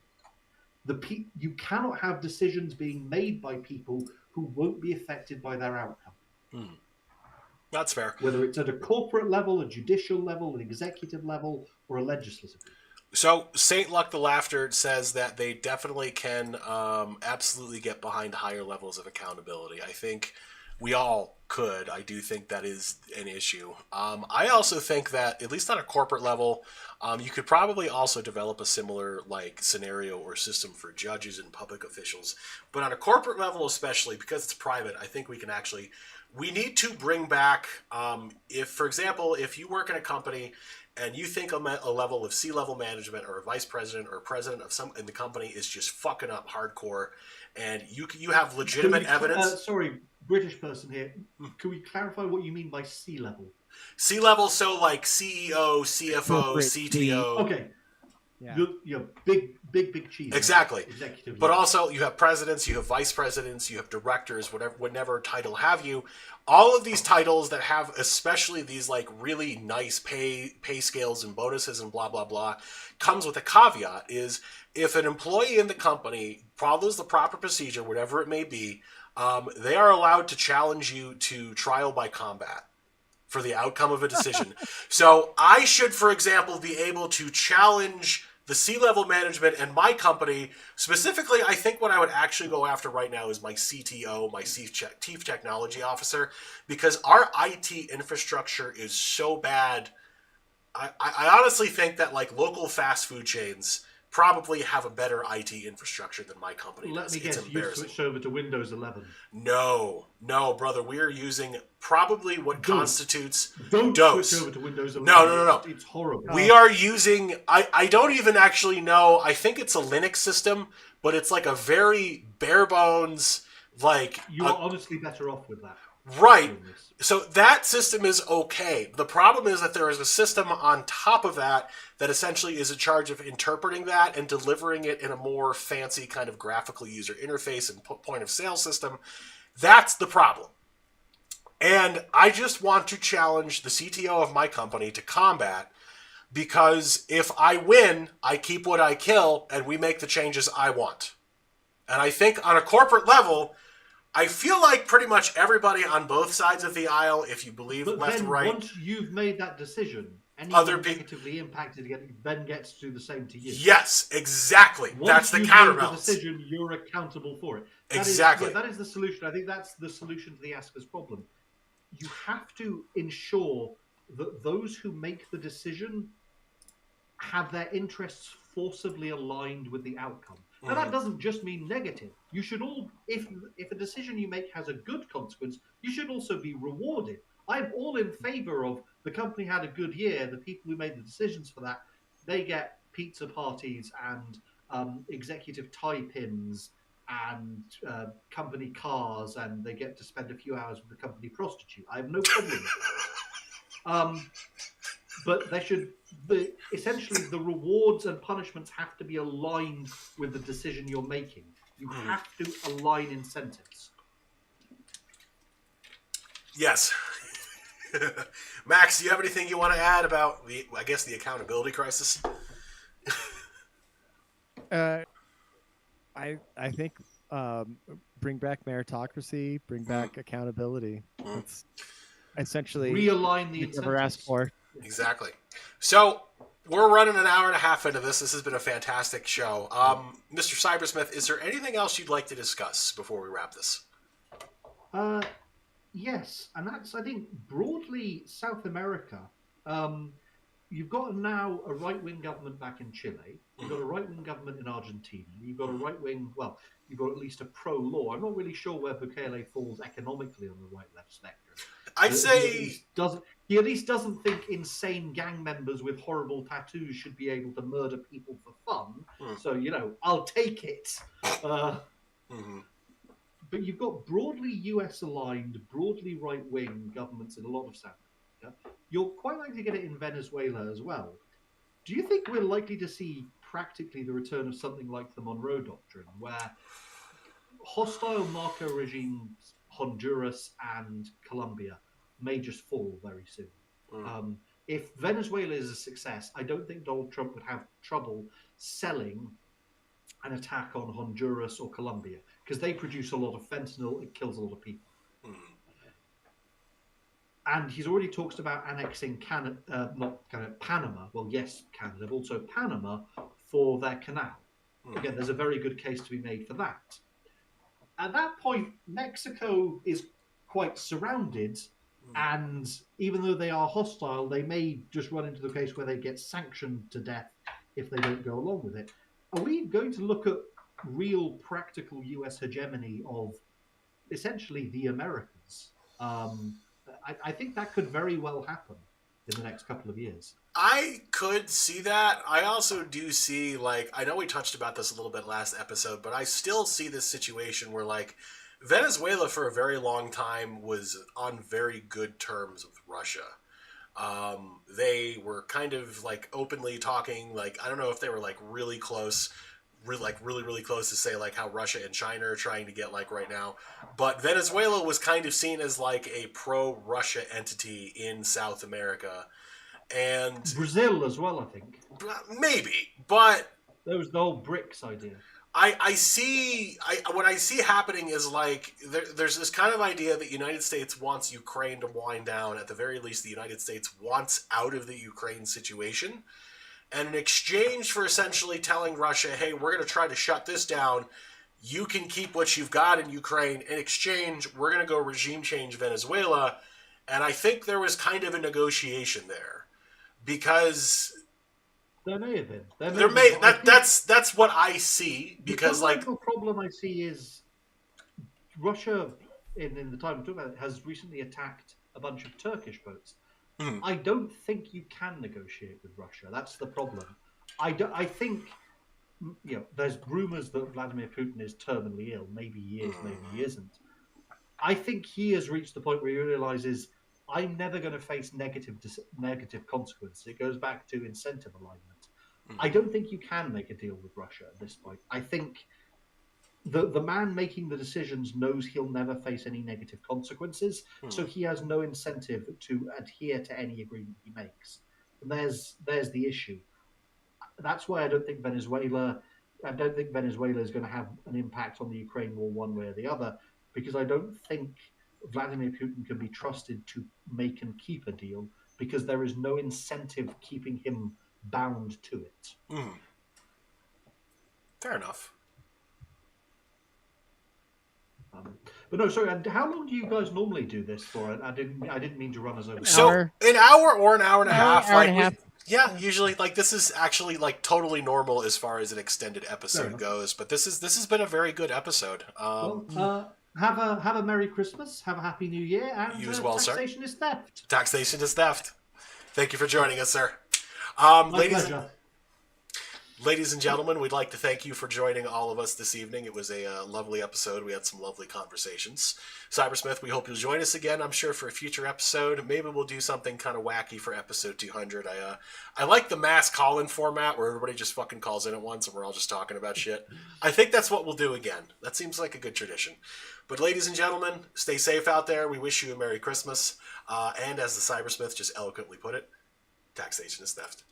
You cannot have decisions being made by people who won't be affected by their outcome. That's fair. Whether it's at a corporate level, a judicial level, an executive level, or a legislative level. So Saint Luck the Laughter says that they definitely can absolutely get behind higher levels of accountability. I think we all could. I do think that is an issue. I also think that, at least on a corporate level, you could probably also develop a similar scenario or system for judges and public officials. But on a corporate level especially, because it's private, I think we need to bring back, if, for example, if you work in a company and you think a level of C-level management or a vice president or a president of some in the company is just fucking up hardcore, and you have legitimate evidence. Sorry, British person here. Can we clarify what you mean by C-level? C-level, so like CEO, CFO, CTO. Okay. Yeah. You're big cheese. Exactly. Executive. But also, you have presidents, you have vice presidents, you have directors, whatever title have you. All of these titles that have, especially these like really nice pay scales and bonuses and blah blah blah, comes with a caveat: is if an employee in the company follows the proper procedure, whatever it may be, they are allowed to challenge you to trial by combat for the outcome of a decision. So I should, for example, be able to challenge the C-level management and my company. Specifically, I think what I would actually go after right now is my CTO, my Chief Technology Officer, because our IT infrastructure is so bad. I honestly think that like local fast food chains probably have a better IT infrastructure than my company Let does. me guess, you switched over to Windows 11. No, brother. We are using probably what constitutes Don't DOS. switch over to Windows 11. No. It's horrible. We are using, I don't even actually know, I think it's a Linux system, but it's like a very bare bones, like... You are honestly better off with that. Right. So that system is okay. The problem is that there is a system on top of that that essentially is in charge of interpreting that and delivering it in a more fancy kind of graphical user interface and point of sale system. That's the problem. And I just want to challenge the CTO of my company to combat, because if I win, I keep what I kill and we make the changes I want. And I think on a corporate level, I feel like pretty much everybody on both sides of the aisle, if you believe left and right. Once you've made that decision, anyone negatively impacted then gets to do the same to you. Yes, exactly. That's the counterbalance. Once you've made the decision, you're accountable for it. Exactly. That is the solution. I think that's the solution to the asker's problem. You have to ensure that those who make the decision have their interests forcibly aligned with the outcome. Now, that doesn't just mean negative. You should all, if a decision you make has a good consequence, you should also be rewarded. I'm all in favor of the company had a good year. The people who made the decisions for that, they get pizza parties and executive tie pins and company cars, and they get to spend a few hours with the company prostitute. I have no problem with that. But they should essentially the rewards and punishments have to be aligned with the decision you're making. You have to align incentives. Yes. Max, do you have anything you want to add about the accountability crisis? I think bring back meritocracy, bring back accountability. That's essentially realign the incentives. Never asked for. Exactly. So we're running an hour and a half into this. This has been a fantastic show. Mr. Cybersmith, is there anything else you'd like to discuss before we wrap this? Yes, and that's, I think, broadly South America. You've got now a right-wing government back in Chile. You've got a right-wing government in Argentina. You've got a right-wing, well, you've got at least a pro-law. I'm not really sure where Bukele falls economically on the right-left spectrum. I'd say he at least doesn't think insane gang members with horrible tattoos should be able to murder people for fun. So, I'll take it. But you've got broadly US-aligned, broadly right-wing governments in a lot of South America. You're quite likely to get it in Venezuela as well. Do you think we're likely to see practically the return of something like the Monroe Doctrine, where hostile Marco regimes, Honduras and Colombia, may just fall very soon? If Venezuela is a success, I don't think Donald Trump would have trouble selling an attack on Honduras or Colombia, because they produce a lot of fentanyl, it kills a lot of people. And he's already talked about annexing Panama. Well, yes, Canada, but also Panama for their canal. Again, there's a very good case to be made for that. At that point, Mexico is quite surrounded, and even though they are hostile, they may just run into the case where they get sanctioned to death if they don't go along with it. Are we going to look at real practical US hegemony of essentially the Americas? I think that could very well happen. in the next couple of years. I could see that. I also do see, like, I know we touched about this a little bit last episode, but I still see this situation where, like, Venezuela for a very long time was on very good terms with Russia. They were kind of, like, openly talking, like, I don't know if they were, like, really close, really close to say, like, how Russia and China are trying to get, like, right now. But Venezuela was kind of seen as, like, a pro-Russia entity in South America. And Brazil as well, I think. maybe, but There was the whole BRICS idea. what I see happening is, like, there's this kind of idea that the United States wants Ukraine to wind down. At the very least, the United States wants out of the Ukraine situation. And in exchange for essentially telling Russia, hey, we're going to try to shut this down, you can keep what you've got in Ukraine. In exchange, we're going to go regime change Venezuela. And I think there was kind of a negotiation there. Because There may have been. That's what I see. Because, the like, problem I see is Russia, in the time we're talking about it, has recently attacked a bunch of Turkish boats. I don't think you can negotiate with Russia. That's the problem. I think, there's rumors that Vladimir Putin is terminally ill. Maybe he is, maybe he isn't. I think he has reached the point where he realizes, I'm never going to face negative consequences. It goes back to incentive alignment. I don't think you can make a deal with Russia at this point. I think the man making the decisions knows he'll never face any negative consequences, so he has no incentive to adhere to any agreement he makes. And there's the issue. That's why I don't think Venezuela is going to have an impact on the Ukraine war one way or the other, because I don't think Vladimir Putin can be trusted to make and keep a deal, because there is no incentive keeping him bound to it. Fair enough. But no, sorry. And how long do you guys normally do this for? I didn't mean to run us over. So an hour or an hour and a half. Hour and a half. Yeah, usually, like, this is actually, like, totally normal as far as an extended episode goes. But this has been a very good episode. Have a Merry Christmas, have a Happy New Year, and you as well, taxation is theft. Taxation is theft. Thank you for joining us, sir. My pleasure. Ladies and gentlemen, we'd like to thank you for joining all of us this evening. It was a lovely episode. We had some lovely conversations. Cybersmith, we hope you'll join us again, I'm sure, for a future episode. Maybe we'll do something kind of wacky for episode 200. I like the mass call-in format where everybody just fucking calls in at once and we're all just talking about shit. I think that's what we'll do again. That seems like a good tradition. But ladies and gentlemen, stay safe out there. We wish you a Merry Christmas. And as the Cybersmith just eloquently put it, taxation is theft.